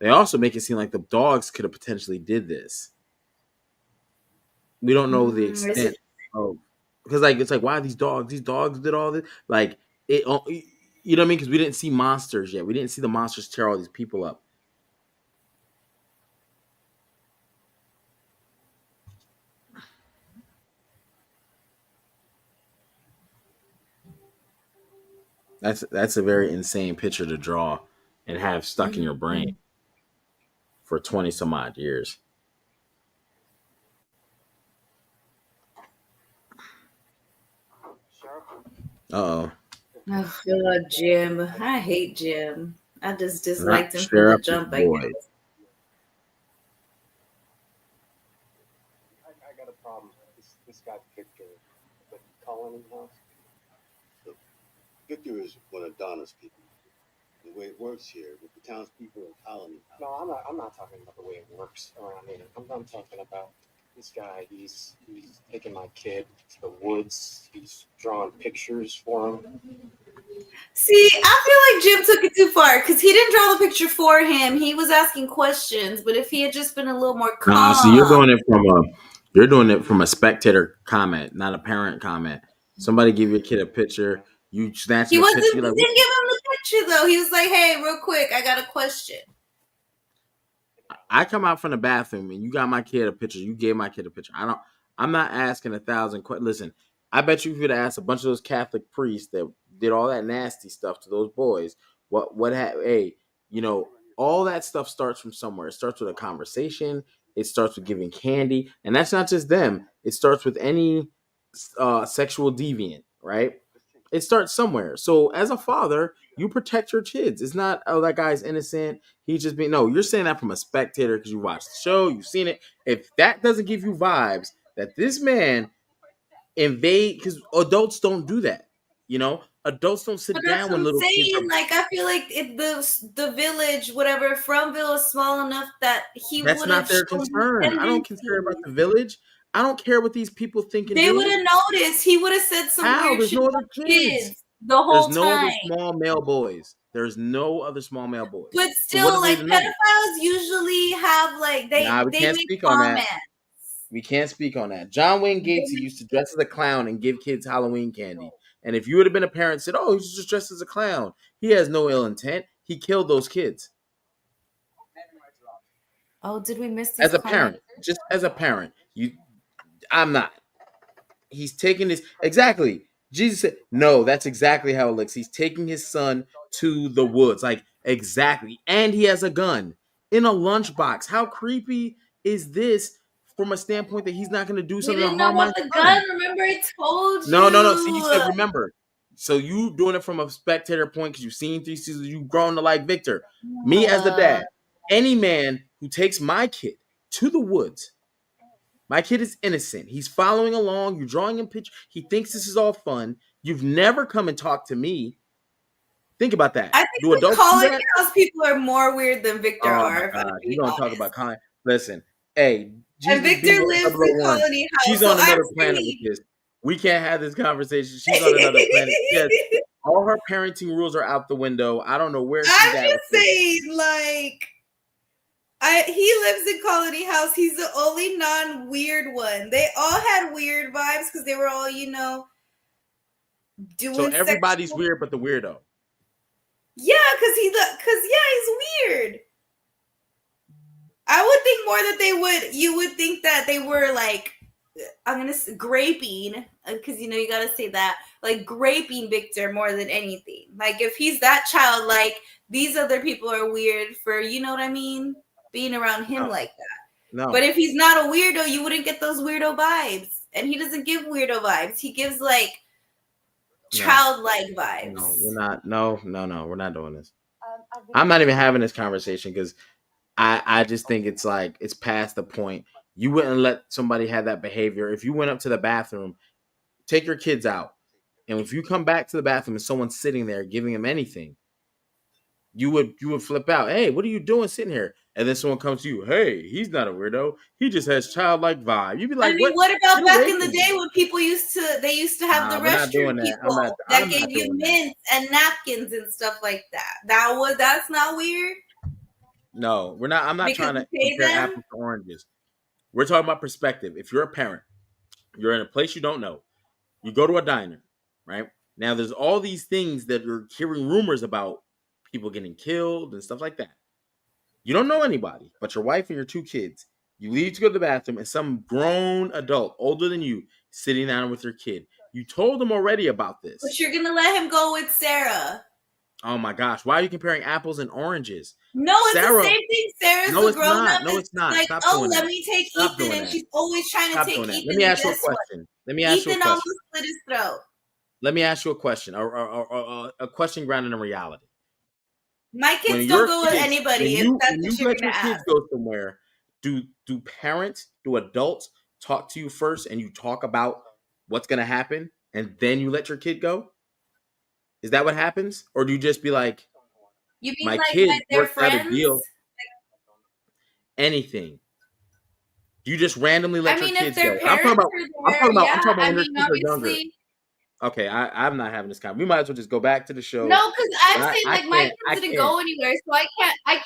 They also make it seem like the dogs could have potentially did this. We don't know the extent of, because like it's like, why these dogs? These dogs did all this. Like it, you know what I mean? Because we didn't see monsters yet. We didn't see the monsters tear all these people up. That's a very insane picture to draw and have stuck in your brain for 20 some odd years. Uh-oh. Oh God, Jim. I hate Jim. I just disliked him from the Sheriff jump. I boy. guess. I got a problem. This guy Victor, but Colony House. Look, Victor is one of Donna's people. The way it works here with the townspeople and Colony House. No, I'm not talking about the way it works around here. I'm talking about this guy. He's taking my kid to the woods. He's drawing pictures for him. See, I feel like Jim took it too far because he didn't draw the picture for him. He was asking questions, but if he had just been a little more calm. So you're doing it from a spectator comment, not a parent comment. Somebody give your kid a picture, you snatch He the wasn't. picture. He didn't give him the picture though. He was like, "Hey, real quick, I got a question." I come out from the bathroom and you got my kid a picture. You gave my kid a picture. I'm not asking 1,000 questions. Listen, I bet you if you'd ask a bunch of those Catholic priests that did all that nasty stuff to those boys, hey, all that stuff starts from somewhere. It starts with a conversation. It starts with giving candy. And that's not just them. It starts with any sexual deviant, right? It starts somewhere. So as a father, you protect your kids. It's not, oh, that guy's innocent. He's just being, no, you're saying that from a spectator because you watched the show, you've seen it. If that doesn't give you vibes that this man because adults don't do that. Adults don't sit down when little kids are... Like, I feel like if the village, whatever, Fromville is small enough that he would have... That's not their concern. I don't care about the village. I don't care what these people think and They would have noticed. He would have said some weird There's shit no other about kids. The whole There's time. no other small male boys. There's no other small male boys. But still, like, pedophiles usually have, like, they can't make speak on comments. that. We can't speak on that. John Wayne Gacy used to dress as a clown and give kids Halloween candy. And if you would have been a parent and said, oh, he's just dressed as a clown, he has no ill intent. He killed those kids. Oh, did we miss this? As a parent, just as a parent, I'm not. He's taking this exactly. Jesus said, no, that's exactly how it looks. He's taking his son to the woods, like exactly, and he has a gun in a lunchbox. How creepy is this? From a standpoint that he's not going to do something to harm my son. Gun. Remember, I told you. No. See, you said remember. So you doing it from a spectator point because you've seen 3 seasons. You've grown to like Victor. Me as the dad, any man who takes my kid to the woods, my kid is innocent. He's following along. You're drawing him pictures. He thinks this is all fun. You've never come and talked to me. Think about that. I think the Colony House people are more weird than Victor are. You don't talk about Colony. Listen, hey. Jesus, and Victor lives in Colony House. She's on another planet with this. We can't have this conversation. She's on another planet. Yes, all her parenting rules are out the window. I don't know where she's at. I'm just saying, like, he lives in Colony House. He's the only non-weird one. They all had weird vibes because they were all, doing. So everybody's weird, but the weirdo. Yeah, because he's weird. I would think more that you would think that they were like, I'm going to say graping, because, you got to say that, like graping Victor more than anything. Like if he's that childlike, these other people are weird for, you know what I mean? Being around him like that. No. But if he's not a weirdo, you wouldn't get those weirdo vibes. And he doesn't give weirdo vibes. He gives like childlike vibes. No, we're not. No, we're not doing this. I'm not even having this conversation because I just think it's like it's past the point. You wouldn't let somebody have that behavior. If you went up to the bathroom, take your kids out. And if you come back to the bathroom and someone's sitting there giving them anything, you would flip out. Hey, what are you doing sitting here? and then someone comes to you, hey, he's not a weirdo. He just has childlike vibe. You'd be like, I mean, what Get about back away in the from day me. when people used to have Nah, the we're not doing restroom that. people I'm that not gave you doing that. mints and napkins and stuff like that? That's not weird No, we're not. I'm not because trying to you pay compare them. apples to oranges. We're talking about perspective. If you're a parent, you're in a place you don't know. You go to a diner, right? Now there's all these things that you're hearing rumors about, people getting killed and stuff like that. You don't know anybody but your wife and your 2 kids. You leave to go to the bathroom and some grown adult older than you sitting down with your kid. You told them already about this. But you're gonna let him go with Sarah. Oh my gosh, why are you comparing apples and oranges? No, it's Sarah, the same thing. Sarah's no, the it's grown not. up. No, And it's not. like, Stop oh, doing let that. me take Stop Ethan, doing and that. she's always trying to Stop take doing that. Ethan. Let me And ask you a guess what? question. Let me ask you a Ethan almost question. slit his throat. Let me ask you a question. A question grounded in reality. My When kids don't your go with kids, anybody if that's when what you you're let gonna your kids ask. go somewhere, do parents, do adults talk to you first and you talk about what's gonna happen and then you let your kid go? Is that what happens? Or do you just be like, You mean my like kid they're worked out a friends? deal? Anything. Do you just randomly I let your mean, if kids their go? I'm parents talking are there, yeah. about I when their mean, kids are younger. obviously. Okay, I'm not having this conversation. We might as well just go back to the show. No, because I'm saying I like my can't. kids didn't go anywhere, so I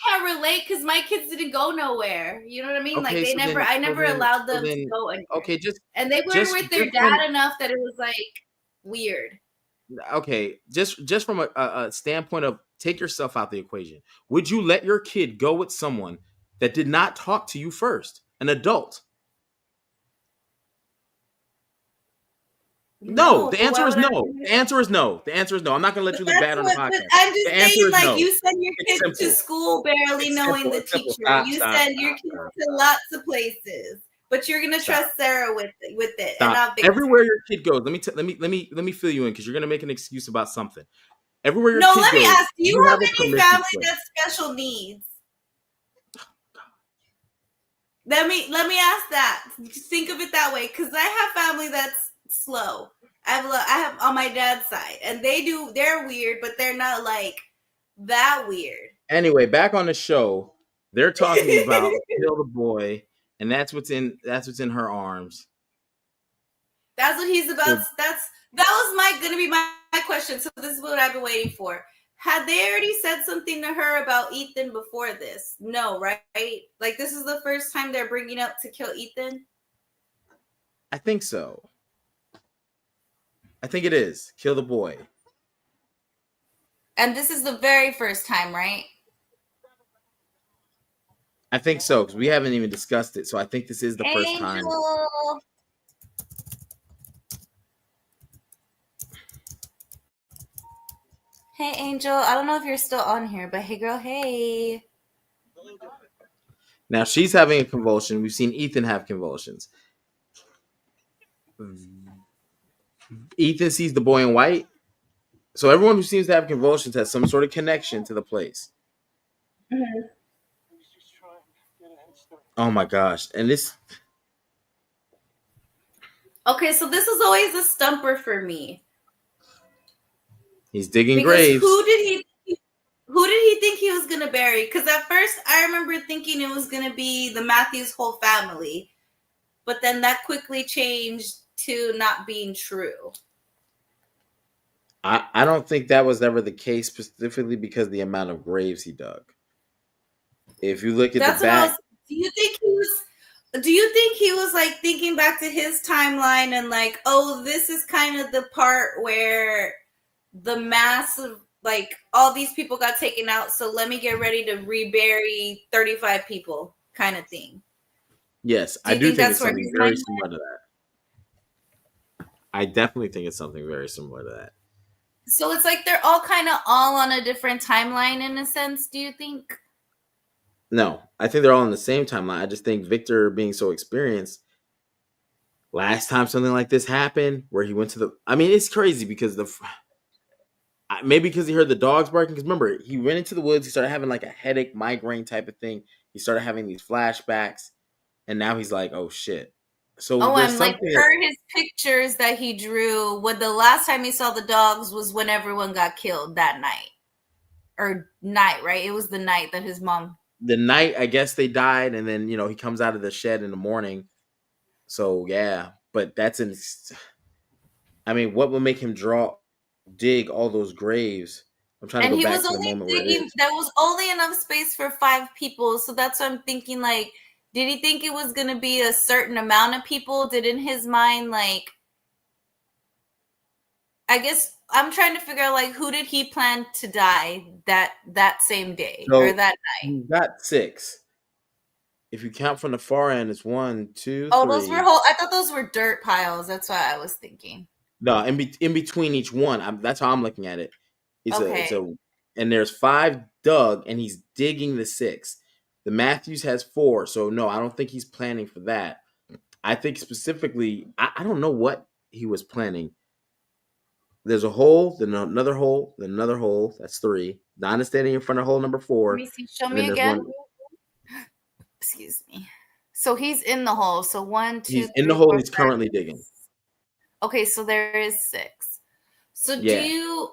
can't relate because my kids didn't go nowhere. You know what I mean? Like Okay, I never allowed them to go anywhere. okay, And they were with their dad enough that it was like weird. Okay, just from a standpoint of take yourself out the equation. Would you let your kid go with someone that did not talk to you first, an adult? No, the answer is no. The answer is no. The answer is no. I'm not going to let you look bad on the podcast. But I'm just The answer saying, is like, no. you send your It's kids to simple. school barely It's knowing simple. the It's simple. teacher. You Stop, send your kids to lots of places, but you're gonna trust Sarah with it, and not Victor. Everywhere your kid goes, let me fill you in because you're going to make an excuse about something. Everywhere your No, kid let me goes, ask. Do you have a any permission family slip. that's special needs? Let me ask that. Think of it that way, because I have family that's slow. I have on my dad's side, and they're weird, but they're not like that weird. Anyway, back on the show, they're talking about kill the boy, and that's what's in her arms. That's what he's about. That was gonna be my question. So this is what I've been waiting for. Had they already said something to her about Ethan before this? No, right? Like, this is the first time they're bringing up to kill Ethan? I think so. I think it is. Kill the boy. And this is the very first time, right? I think so, because we haven't even discussed it. So I think this is the first time. Hey, Angel. I don't know if you're still on here, but hey, girl, hey. Now she's having a convulsion. We've seen Ethan have convulsions. Ethan sees the boy in white. So everyone who seems to have convulsions has some sort of connection to the place. Mm-hmm. Oh my gosh. And this... Okay, so this is always a stumper for me. He's digging graves. Who did he think he was gonna bury? Because at first I remember thinking it was gonna be the Matthews whole family, but then that quickly changed to not being true. I don't think that was ever the case, specifically because of the amount of graves he dug. If you look at the back, do you think he was like thinking back to his timeline and like, oh, this is kind of the part where the massive, like, all these people got taken out, so let me get ready to rebury 35 people kind of thing? Yes, I do think it's something very similar to that. I definitely think it's something very similar to that. So it's like they're all kind of all on a different timeline in a sense, do you think? No, I think they're all on the same timeline. I just think Victor, being so experienced, last time something like this happened, where he went to the... I mean, it's crazy because maybe because he heard the dogs barking. Because remember, he went into the woods. He started having like a headache, migraine type of thing. He started having these flashbacks. And now he's like, oh, shit. So and like per his pictures that he drew, when the last time he saw the dogs was when everyone got killed that night. Or night, right? It was the night that his mom the night I guess they died, and then he comes out of the shed in the morning. So yeah, but that's in. I mean, what would make him dig all those graves? I'm trying to And go he back was to the only moment where it digging. is. There was only enough space for 5 people, so that's what I'm thinking. Like, did he think it was gonna be a certain amount of people? Did in his mind, like, I guess I'm trying to figure out, like, who did he plan to die that same day or So that night? you got 6. If you count from the far end, it's 1, 2, Oh, those were 3. I thought those were dirt piles. That's what I was thinking. No, in between each one, that's how I'm looking at it. It's Okay. a, and there's 5 dug, and he's digging the 6. The Matthews has 4, so no, I don't think he's planning for that. I think specifically, I don't know what he was planning. There's a hole, then another hole, then another hole. That's 3. Don is standing in front of hole number 4. Let me see. Show And then me there's again. one. Excuse me. So he's in the hole. So 1, 2, He's in 3, the hole. 4, He's 5. currently digging. Okay, so there is 6. So Yeah.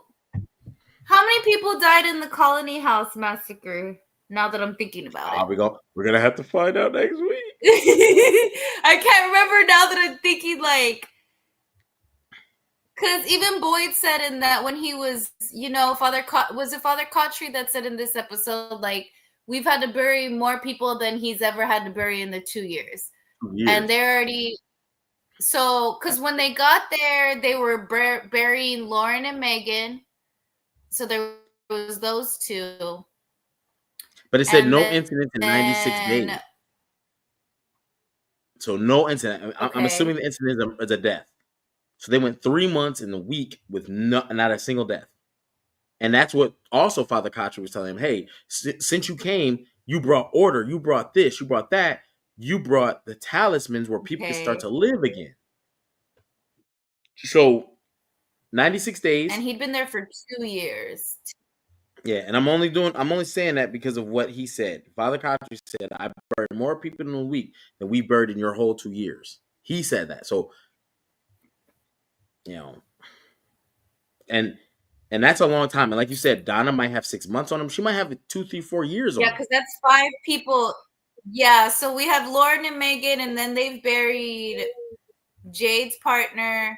how many people died in the Colony House massacre? Now that I'm thinking about it. We're gonna have to find out next week. I can't remember now that I'm thinking, like, because even Boyd said in that when he was, was it Father Cautry that said in this episode, like, we've had to bury more people than he's ever had to bury in the 2 years. And they're already, so, because when they got there, they were burying Lauren and Megan. So there was those 2. But it said And no incidents in 96 days. So no incident. I'm assuming the incident is a death. So they went 3 months in a week with not a single death. And that's what also Father Cautry was telling him. Hey, since you came, you brought order. You brought this. You brought that. You brought the talismans where people can start to live again. So 96 days. And he'd been there for 2 years. Yeah, and I'm only saying that because of what he said. Father Cautry said, I buried more people in a week than we buried in your whole 2 years. He said that. So, and that's a long time. And like you said, Donna might have 6 months on him. She might have 2, 3, 4 years on him. Yeah, because that's 5 people. Yeah, so we have Lauren and Megan, and then they've buried Jade's partner,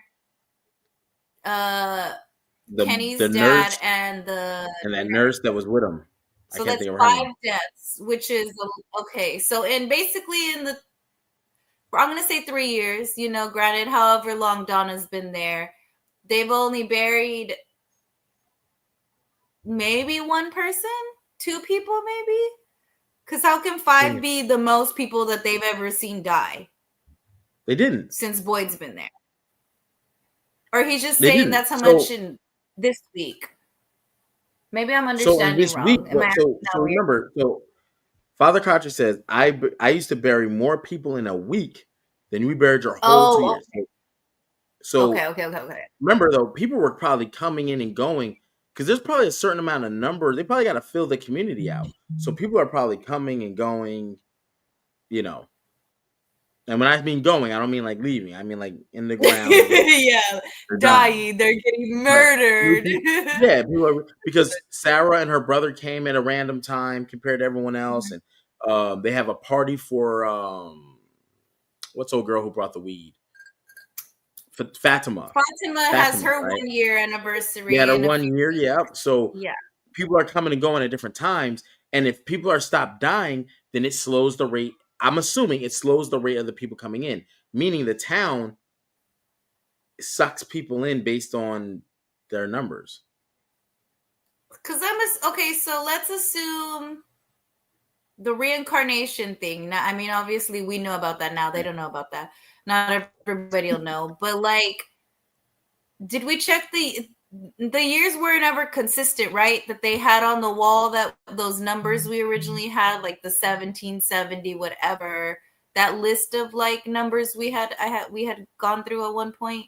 Kenny's the dad, nurse, and that nurse that was with him. So that's 5 deaths, which is okay. So basically I'm going to say 3 years, granted, however long Donna's been there, they've only buried maybe 1 person, 2 people, maybe. Because how can 5 be the most people that they've ever seen die? They didn't. Since Boyd's been there. Or he's just saying that's how much in this week. Maybe I'm understanding wrong. So remember, Father Cautry says, I used to bury more people in a week than we buried your whole 2 years. Okay. So Okay. Remember, though, people were probably coming in and going because there's probably a certain amount of number. They probably got to fill the community out. So people are probably coming and going, And when I mean going, I don't mean like leaving. I mean like in the ground. Yeah, dying. They're getting murdered. Yeah, because Sarah and her brother came at a random time compared to everyone else, and they have a party for what's old girl who brought the weed? Fatima. Fatima has her right? 1 year anniversary. Yeah, her 1 year. Yeah. So people are coming and going at different times, and if people are stopped dying, then it slows the rate. I'm assuming it slows the rate of the people coming in, meaning the town sucks people in based on their numbers. Because okay, so let's assume the reincarnation thing. Now, I mean, obviously we know about that now. They don't know about that. Not everybody will know. But like, did we check the years were never consistent, right? That they had on the wall, that those numbers we originally had, like the 1770, whatever, that list of like numbers we had gone through at one point.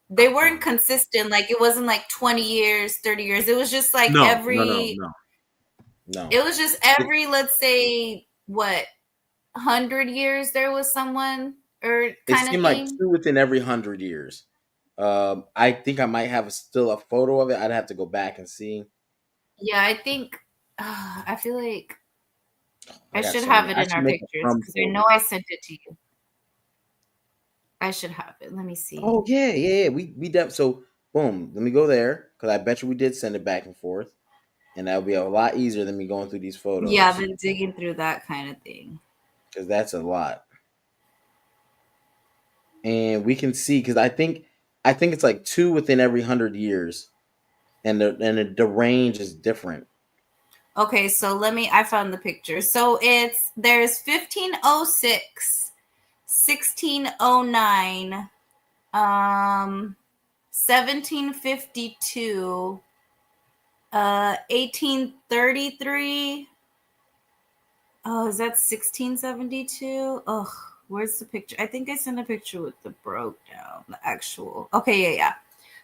They weren't consistent. Like it wasn't like 20 years, 30 years. It was just like No. It was just every, let's say, 100 years there was someone or kind of thing. It seemed like 2 within every 100 years. I think I might have still a photo of it. I'd have to go back and see. Yeah, I think I feel like I got should so have many. it I in should our make a pictures drum because I folder. know I sent it to you. I should have it. Let me see. Oh yeah. So boom, let me go there because I bet you we did send it back and forth, and that would be a lot easier than me going through these Yeah, photos been digging through that kind of thing. because that's a lot. And we can see because I think it's like 2 within every 100 years, and the range is different. Okay, so I found the picture. So there's 1506, 1609, 1752, 1833. Oh, is that 1672? Ugh, where's the picture? I think I sent a picture with the broke down, the actual. Okay, yeah.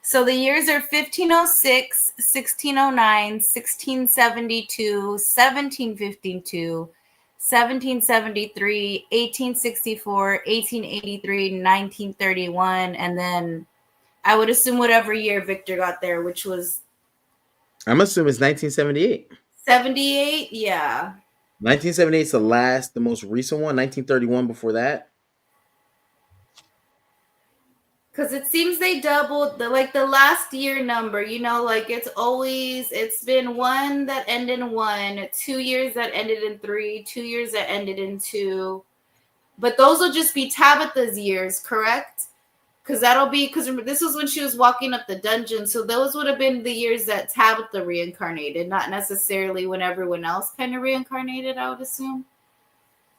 So the years are 1506, 1609, 1672, 1752, 1773, 1864, 1883, 1931, and then I would assume whatever year Victor got there, which was I'm assuming it's 1978. 78. Yeah. 1978 is the most recent one. 1931 before that. Because it seems they doubled the last year number, it's been one that ended in 1, 2 years that ended in 3, 2 years that ended in 2. But those will just be Tabitha's years, correct? Because this was when she was walking up the dungeon. So those would have been the years that Tabitha reincarnated, not necessarily when everyone else kind of reincarnated, I would assume.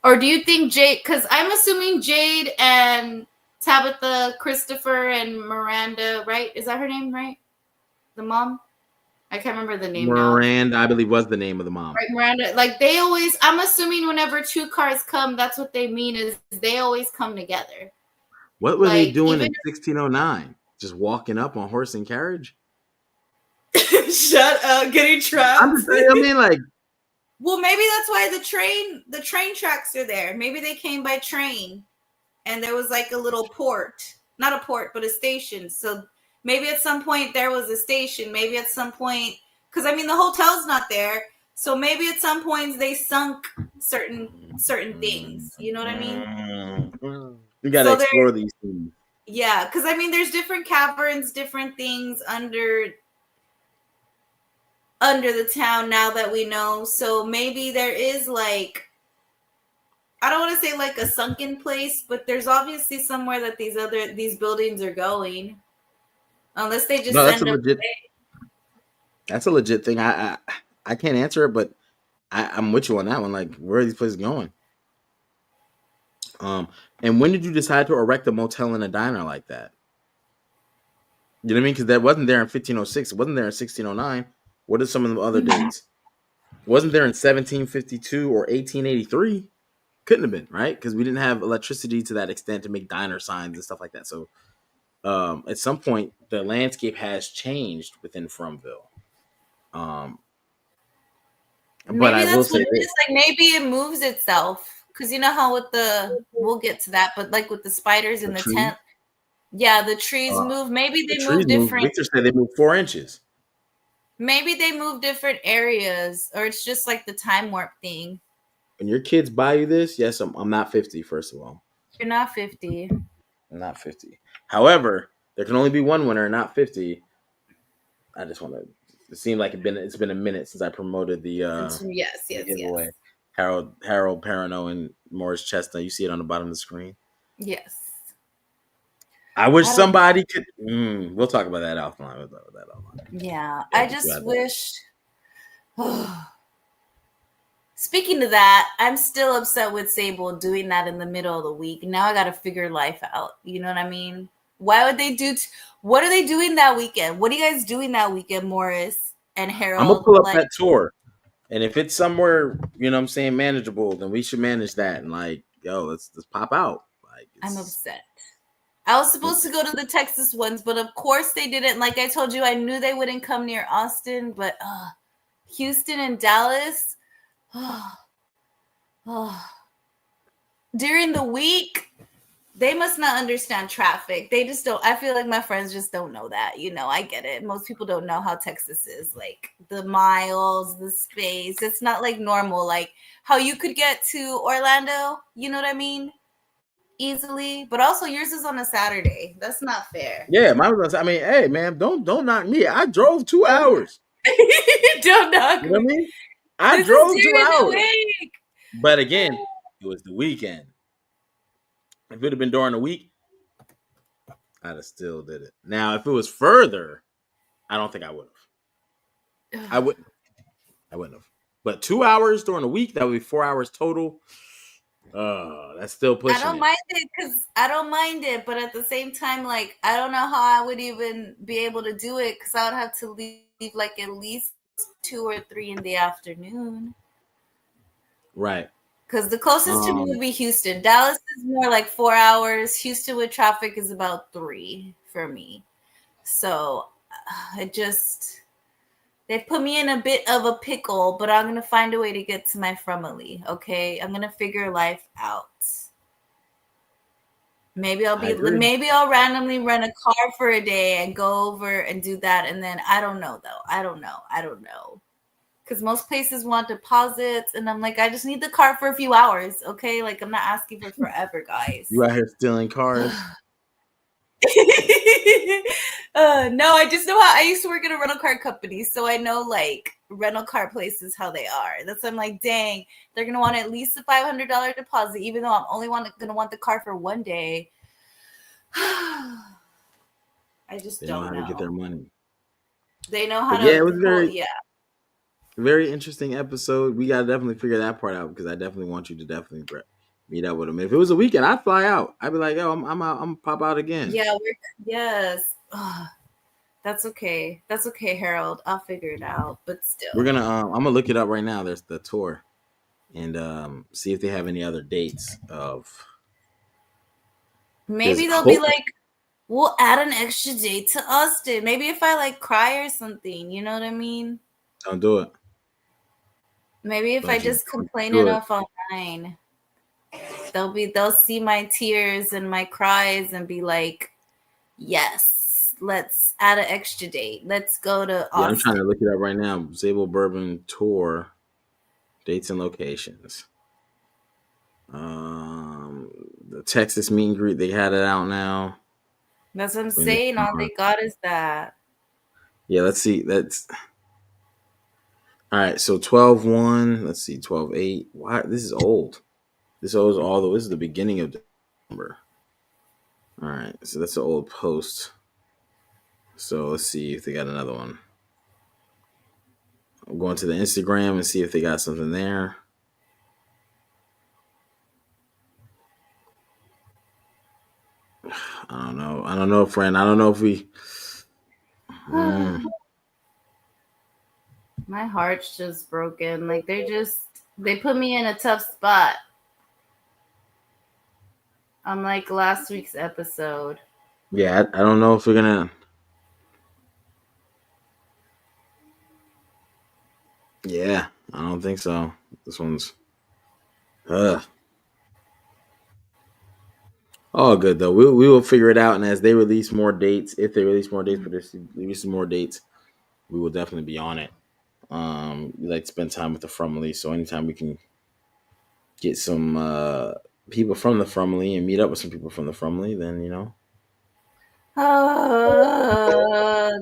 Or do you think Jade, because I'm assuming Jade and Tabitha, Christopher, and Miranda, right? Is that her name, right? The mom? I can't remember the name now. Miranda, I believe, was the name of the mom. Right, Miranda. I'm assuming whenever 2 cars come, that's what they mean is they always come together. What were they doing in 1609? Just walking up on horse and carriage? Shut up, getting trapped. I'm just saying, well, maybe that's why the train tracks are there. Maybe they came by train. And there was like a little port, not a port, but a station. So maybe at some point there was a station. Maybe at some point, because the hotel's not there. So maybe at some points they sunk certain things. You know what I mean? You got to explore these things. Yeah, because there's different caverns, different things under the town now that we know. So maybe there is I don't want to say like a sunken place, but there's obviously somewhere that these buildings are going, unless they just That's send them away. That's a legit thing. I can't answer it, but I'm with you on that one. Like, where are these places going? And when did you decide to erect a motel and a diner like that? You know what I mean? Because that wasn't there in 1506. It wasn't there in 1609. What are some of the other dates? It wasn't there in 1752 or 1883. Couldn't have been, right? Because we didn't have electricity to that extent to make diner signs and stuff like that. So at some point, the landscape has changed within Frumville. But Maybe I will say this. Like maybe it moves itself. Because you know how we'll get to that, but like with the spiders in the tent, yeah, the trees move. Maybe they move different. Victor said they moved 4 inches. Maybe they move different areas, or it's just like the time warp thing. When your kids buy you this, yes, I'm not 50, first of all. You're not 50. I'm not 50. However, there can only be one winner, not 50. I just want to. It seemed like it's been a minute since I promoted the yes. giveaway. Harold Perrineau and Morris Chestnut. You see it on the bottom of the screen. Yes. I wish somebody could. We'll talk about that offline. Yeah, I just wish. Speaking of that, I'm still upset with Sable doing that in the middle of the week. Now I got to figure life out. You know what I mean? Why would they do? What are they doing that weekend? What are you guys doing that weekend, Morris and Harold? I'm gonna pull up that tour, and if it's somewhere, you know what I'm saying, manageable, then we should manage that. And let's pop out. I'm upset. I was supposed to go to the Texas ones, but of course they didn't. Like I told you, I knew they wouldn't come near Austin, but Houston and Dallas. During the week, They must not understand traffic. They just don't. I feel like my friends just don't know that. I get it. Most people don't know how Texas is. Like the miles, the space. It's not like normal. Like how you could get to Orlando. You know what I mean? Easily. But also yours is on a Saturday. That's not fair. Yeah, I mean, hey, man, don't knock me. I drove 2 hours. Don't knock You know what I me. mean? I This drove is 2 during the hours. week. But again, it was the weekend. If it had been during the week, I'd have still did it. Now, if it was further, I don't think I would have. I wouldn't have. But 2 hours during the week, that would be 4 hours total. That's still pushing. I don't mind it because I don't mind it, but at the same time, like I don't know how I would even be able to do it because I would have to leave like at least 2 or 3 in the afternoon. Right. Because the closest to me would be Houston. Dallas is more like 4 hours. Houston with traffic is about 3 for me. So they put me in a bit of a pickle, but I'm going to find a way to get to my family, okay? I'm going to figure life out. Maybe I'll randomly rent a car for a day and go over and do that. And then I don't know, though. I don't know. Because most places want deposits, and I'm like, I just need the car for a few hours, okay? Like, I'm not asking for forever, guys. You out here stealing cars? No, I just know how I used to work at a rental car company, so I know, like, rental car places, how they are. That's why I'm like, dang, they're going to want at least a $500 deposit, even though I'm only going to want the car for one day. I just They know how to get their money. They know how to. Yeah, it was very interesting episode. We gotta definitely figure that part out because I definitely want you to definitely meet up with him. If it was a weekend, I'd fly out. I'd be like, "Yo, I'm out. I'm pop out again." Yeah, yes. That's okay. That's okay, Harold. I'll figure it out. But still, we're gonna. I'm gonna look it up right now. There's the tour, and see if they have any other dates of. Maybe they'll be like, "We'll add an extra date to Austin." Maybe if I like cry or something, you know what I mean? Don't do it. Maybe if I just complain enough online, they'll see my tears and my cries and be like, yes, let's add an extra date. Let's go to Austin. Yeah, I'm trying to look it up right now. Sable Bourbon Tour, dates and locations. The Texas meet and greet, they had it out now. That's what I'm saying. All they got is that. Yeah, let's see. That's all right. So 12/1. Let's see, 12/8. Why? This is old. This is the beginning of December. All right, so that's an old post. So let's see if they got another one. I'm going to the Instagram and see if they got something there. I don't know, friend. I don't know if we. My heart's just broken. Like they put me in a tough spot. I'm like last week's episode. Yeah, I don't know if we're gonna. Yeah, I don't think so. This one's. All good though. We will figure it out, and as they release more dates, if they release more dates, we will definitely be on it. We like to spend time with the Frumley, so anytime we can get some people from the Frumley and meet up with some people from the Frumley, then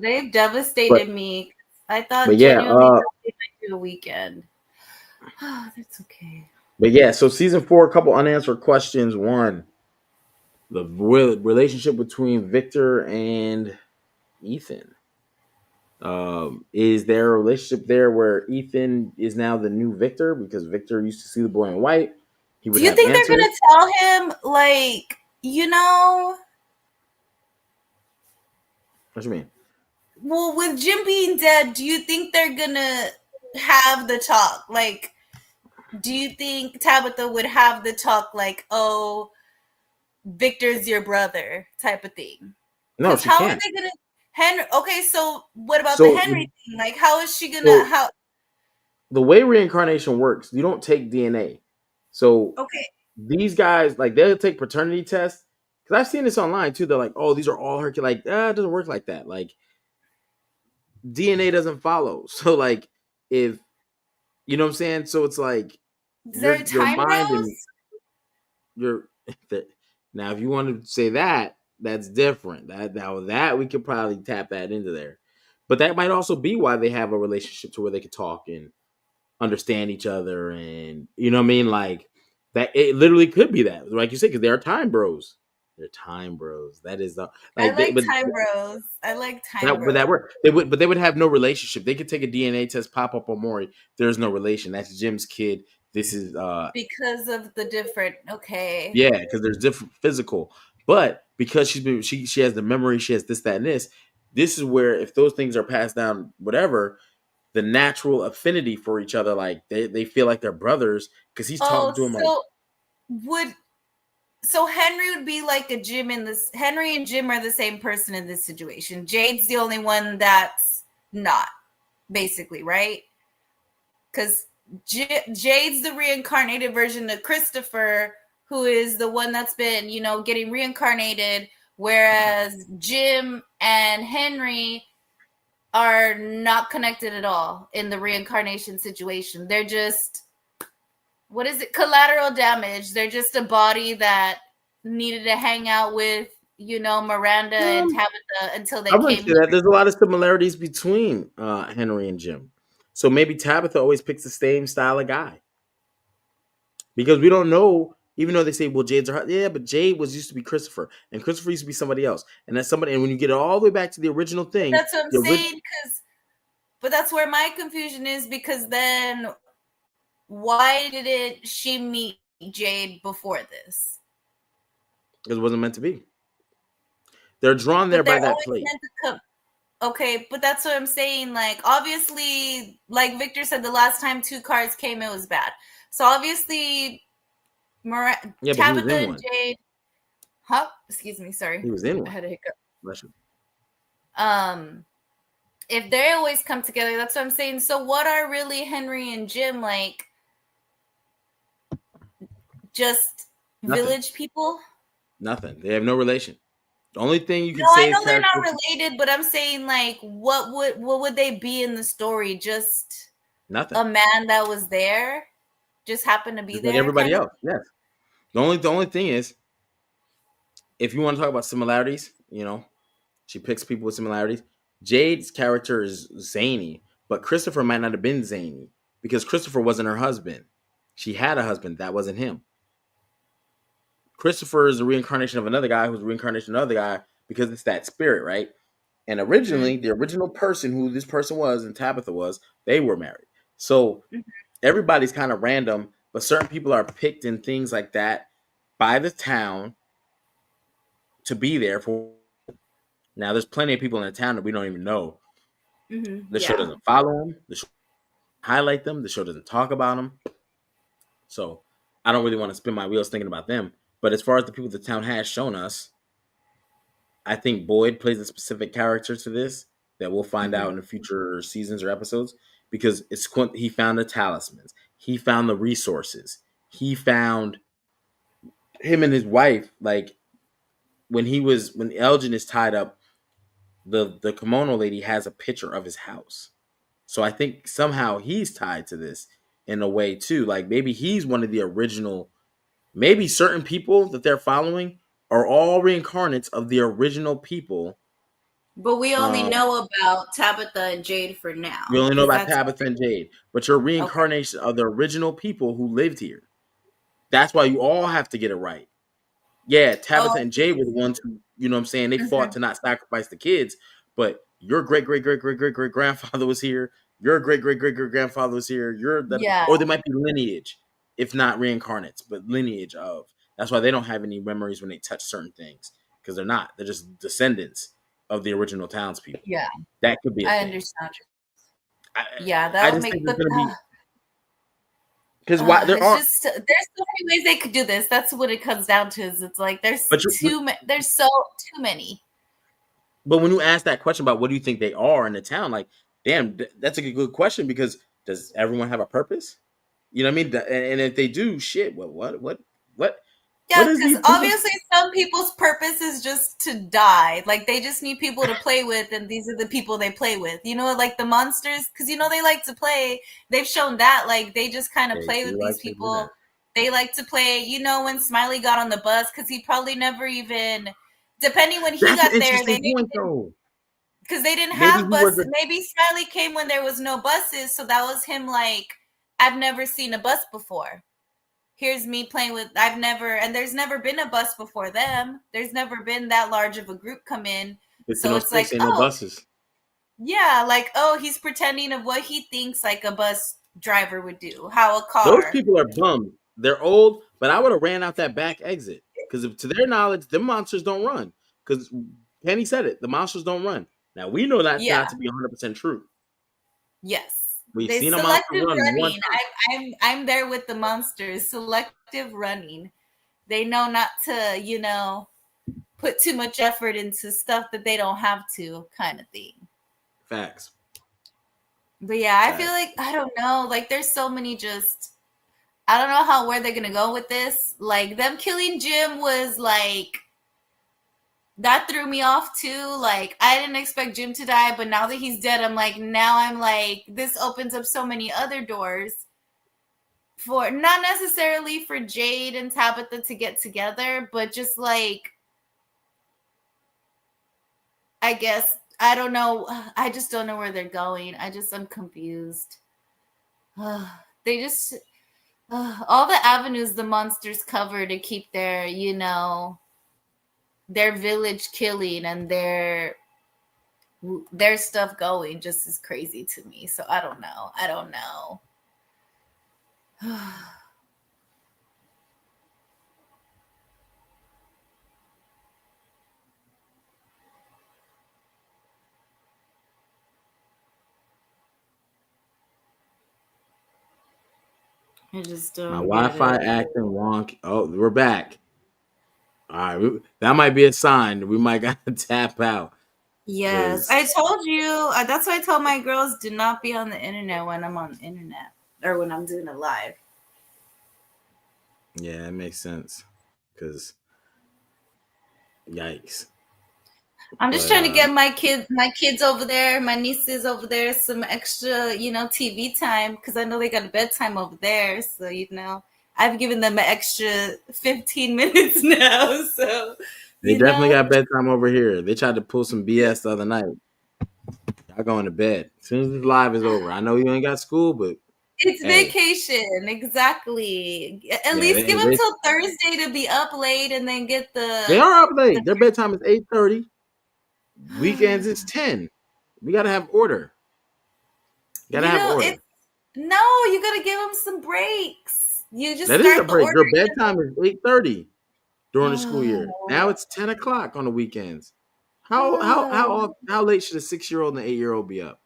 they've devastated me. I thought genuinely they might do a weekend. That's okay. But yeah, so season 4, a couple unanswered questions. One, the relationship between Victor and Ethan. Is there a relationship there where Ethan is now the new Victor because Victor used to see the boy in white? Do you think they're gonna tell him, like, What do you mean? Well, with Jim being dead, do you think they're gonna have the talk? Like, do you think Tabitha would have the talk like, oh, Victor's your brother type of thing? No, she how can't. Are they gonna Henry? Okay, so what about the Henry thing? Like, how is she gonna how? The way reincarnation works, you don't take DNA. So okay, these guys, like, they'll take paternity tests, because I've seen this online too. They're like, oh, these are all her kids. Like, it doesn't work like that. Like, DNA doesn't follow. So like, if you know what I'm saying, so it's like Is there a your time mind rose? and your now, if you want to say that, that's different. That we could probably tap that into there, but that might also be why they have a relationship to where they could talk and understand each other, and you know what I mean, like that. It literally could be that, like you said, because they're time bros. They're time bros. That is the I like, like time bros. I like time but that bros. work. But they would have no relationship. They could take a DNA test, pop up on Maury. There's no relation. That's Jim's kid. This is Because of the different. Okay. yeah, because there's different physical. But because she has the memory, she has this, that, and this. This is where if those things are passed down, whatever, the natural affinity for each other, like they feel like they're brothers because he's talking to him like. So Henry would be like a Jim in this. Henry and Jim are the same person in this situation. Jade's the only one that's not, basically, right? Because Jade's the reincarnated version of Christopher, who is the one that's been, getting reincarnated, whereas Jim and Henry are not connected at all in the reincarnation situation. They're just, what is it? Collateral damage. They're just a body that needed to hang out with, Miranda and Tabitha until they I wouldn't came say that. There's a lot of similarities between Henry and Jim. So maybe Tabitha always picks the same style of guy. Because we don't know, even though they say, well, Jade's her, yeah, but Jade used to be Christopher, and Christopher used to be somebody else. And that's somebody, and when you get it all the way back to the original thing. That's what I'm saying, but that's where my confusion is, because then why didn't she meet Jade before this? Because it wasn't meant to be. They're drawn there by that plate. Okay, but that's what I'm saying. Like, obviously, like Victor said, the last time 2 cards came, it was bad. So obviously, Tabitha and Jade. Excuse me, sorry. He was in one. I had a hiccup. Bless you. If they always come together, that's what I'm saying. So what are really Henry and Jim like? Just village people? Nothing. They have no relation. The only thing you can I say know is they're not related, but I'm saying, like, what would they be in the story? Just nothing. A man that was there, just happened to be there. Like everybody else, yes. The only thing is, if you want to talk about similarities, she picks people with similarities. Jade's character is zany, but Christopher might not have been zany because Christopher wasn't her husband. She had a husband. That wasn't him. Christopher is a reincarnation of another guy who's a reincarnation of another guy because it's that spirit, right? And originally, the original person who this person was and Tabitha was, they were married. So everybody's kind of random, but certain people are picked in things like that by the town to be there for. Now, there's plenty of people in the town that we don't even know. The show doesn't follow them. The show doesn't highlight them. The show doesn't talk about them. So I don't really want to spin my wheels thinking about them. But as far as the people the town has shown us, I think Boyd plays a specific character to this that we'll find out in the future seasons or episodes, because he found the talismans. He found the resources. He found him and his wife, like when Elgin is tied up, the kimono lady has a picture of his house. So I think somehow he's tied to this in a way too. Like maybe he's one of the original, maybe certain people that they're following are all reincarnates of the original people. But we only know about Tabitha and Jade for now. We only know about Tabitha and Jade, but you're reincarnation of the original people who lived here. That's why you all have to get it right. Yeah, Tabitha and Jade were the ones who, they fought to not sacrifice the kids, but your great-great-great-great-great-great-grandfather was here. Your great-great-great-great-grandfather was here. Or they might be lineage, if not reincarnates, but lineage of. That's why they don't have any memories when they touch certain things, because they're not. They're just descendants of the original townspeople. Yeah. That could be I understand. That would make because there's so many ways they could do this. That's what it comes down to. Is it's like there's too many. But when you ask that question about what do you think they are in the town, like, damn, that's a good question, because does everyone have a purpose? You know what I mean? And if they do, shit, what? Yeah, What is because he? obviously some people's purpose is just to die. Like they just need people to play with, and these are the people they play with. You know, like the monsters, because you know they like to play. They've shown that, like they just kind of They play do with like these to do people. that. They like to play. You know, when Smiley got on the bus, because he probably never even, depending when he That's an got there, interesting point, though. because they didn't Maybe have he was buses. Maybe Smiley came when there was no buses, so that was him. Like, I've never seen a bus before. Here's me playing with, and there's never been a bus before them. There's never been that large of a group come in. It's So no it's space, like, ain't no buses. yeah, like, oh, he's pretending of what he thinks like a bus driver would do, how a car. Those people are bummed. They're old, but I would have ran out that back exit. Because to their knowledge, the monsters don't run. Because Penny said it, the monsters don't run. Now, we know that's not to be 100% true. Yes. We've They seen a monster selective run one running. time. I'm there with the monsters. Selective running. They know not to, you know, put too much effort into stuff that they don't have to, kind of thing. Facts. But yeah, I feel like, I don't know, like there's so many I don't know where they're gonna go with this. Like them killing Jim was like, that threw me off too. Like I didn't expect Jim to die, but now that he's dead, I'm like, this opens up so many other doors for, not necessarily for Jade and Tabitha to get together, but just like, I guess, I don't know. I just don't know where they're going. I'm confused. They just, all the avenues the monsters cover to keep their, you know, their village killing and their stuff going just is crazy to me. So I don't know. I just don't. My Wi-Fi acting wonky. Oh, we're back. All right, that might be a sign. We might got to tap out. Yes, I told you. That's why I tell my girls, do not be on the internet when I'm on the internet or when I'm doing it live. Yeah, that makes sense. Because, yikes. I'm just trying to get my kids over there, my nieces over there, some extra, you know, TV time, because I know they got a bedtime over there. So, you know, I've given them an extra 15 minutes now. So they definitely got bedtime over here. They tried to pull some BS the other night. Y'all going to bed as soon as this live is over. I know you ain't got school, but it's vacation, exactly. At least give them till Thursday to be up late and then get the. They are up late. Their bedtime is 8:30. Weekends is 10. We gotta have order. You gotta have order. No, you gotta give them some breaks. You just that is a break. Your bedtime is 8:30 during the school year. Now it's 10 o'clock on the weekends. How late should a 6-year-old and an 8-year-old be up?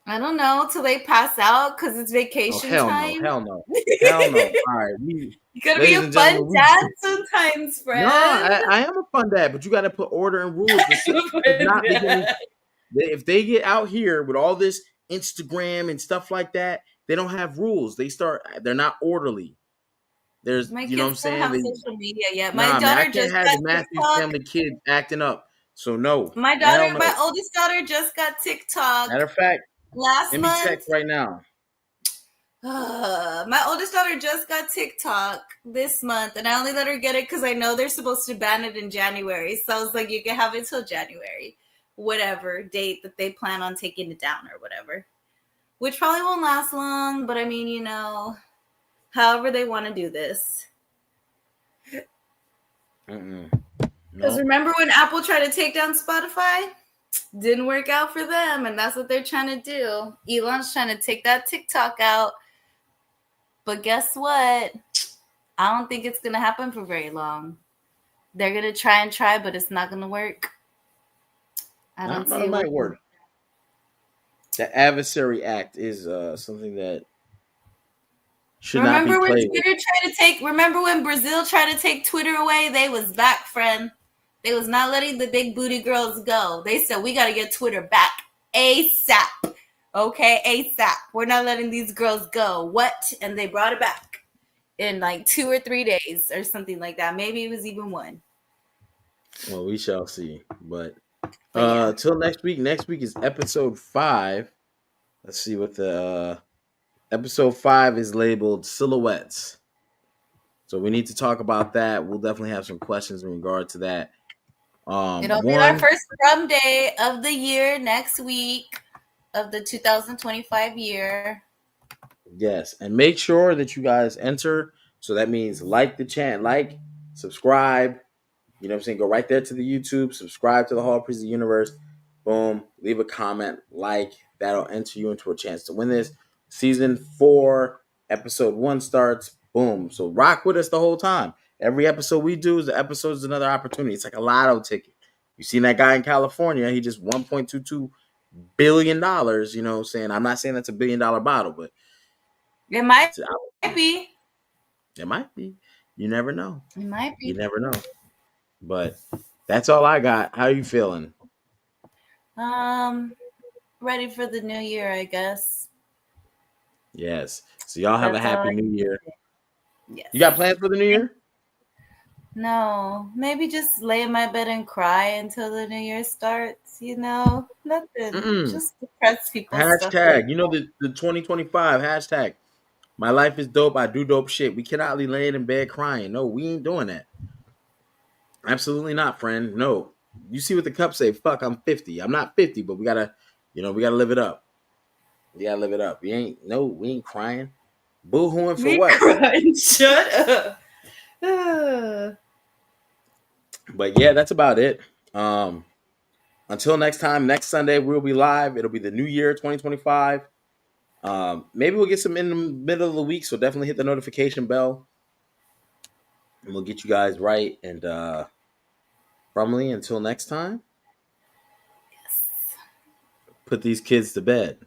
I don't know, till they pass out because it's vacation time. Hell no. All right, you gotta be a fun dad sometimes, friend. No, I am a fun dad, but you got to put order and rules. If they get out here with all this Instagram and stuff like that, they don't have rules. They're not orderly. There's, you know what I'm saying? Have social media yet. My daughter just got Matthew's family kids acting up. So no. My oldest daughter just got TikTok. Matter of fact, last month. Let me text right now. My oldest daughter just got TikTok this month, and I only let her get it because I know they're supposed to ban it in January. So I was like, you can have it till January, whatever date that they plan on taking it down or whatever, which probably won't last long. But I mean, you know, however they want to do this. Because remember when Apple tried to take down Spotify? Didn't work out for them, and that's what they're trying to do. Elon's trying to take that TikTok out. But guess what? I don't think it's going to happen for very long. They're going to try, but it's not going to work. I don't see it might work. The Adversary Act is something that should not be played with. Remember when Brazil tried to take Twitter away? They was back, friend. They was not letting the big booty girls go. They said, we got to get Twitter back ASAP. Okay, ASAP. We're not letting these girls go. What? And they brought it back. in like 2 or 3 days or something like that. Maybe it was even 1. Well, we shall see. But yeah. till next week. Next week is episode 5. Let's see what the episode 5 is labeled Silhouettes. So we need to talk about that. We'll definitely have some questions in regard to that. It'll be our first Scrum Day of the year next week of the 2025 year. Yes, and make sure that you guys enter. So that means like the channel, subscribe. You know what I'm saying? Go right there to the YouTube, subscribe to the Hall Priest of the Universe. Boom. Leave a comment, that'll enter you into a chance to win this. Season 4, episode 1 starts. Boom. So rock with us the whole time. Every episode we do is another opportunity. It's like a lotto ticket. You seen that guy in California? He just $1.22 billion. You know what I'm saying? I'm not saying that's $1 billion bottle, but it might be. It might be. You never know. It might be. You never know. But that's all I got. How are you feeling? Ready for the new year, I guess. Yes. So y'all have a happy new year. Yes. You got plans for the new year? No. Maybe just lay in my bed and cry until the new year starts, Nothing. Just depress people. Hashtag, the 2025 hashtag. My life is dope. I do dope shit. We cannot be laying in bed crying. No, we ain't doing that. Absolutely not, friend. No. You see what the cup say? Fuck, I'm 50. I'm not 50, but we gotta live it up. We gotta live it up. We ain't crying. Boo-hooing for what? Crying. Shut up. But yeah, that's about it. Until next time, next Sunday we'll be live. It'll be the new year, 2025. Maybe we'll get some in the middle of the week, so definitely hit the notification bell. And we'll get you guys right. And Brumley, until next time. Yes. Put these kids to bed.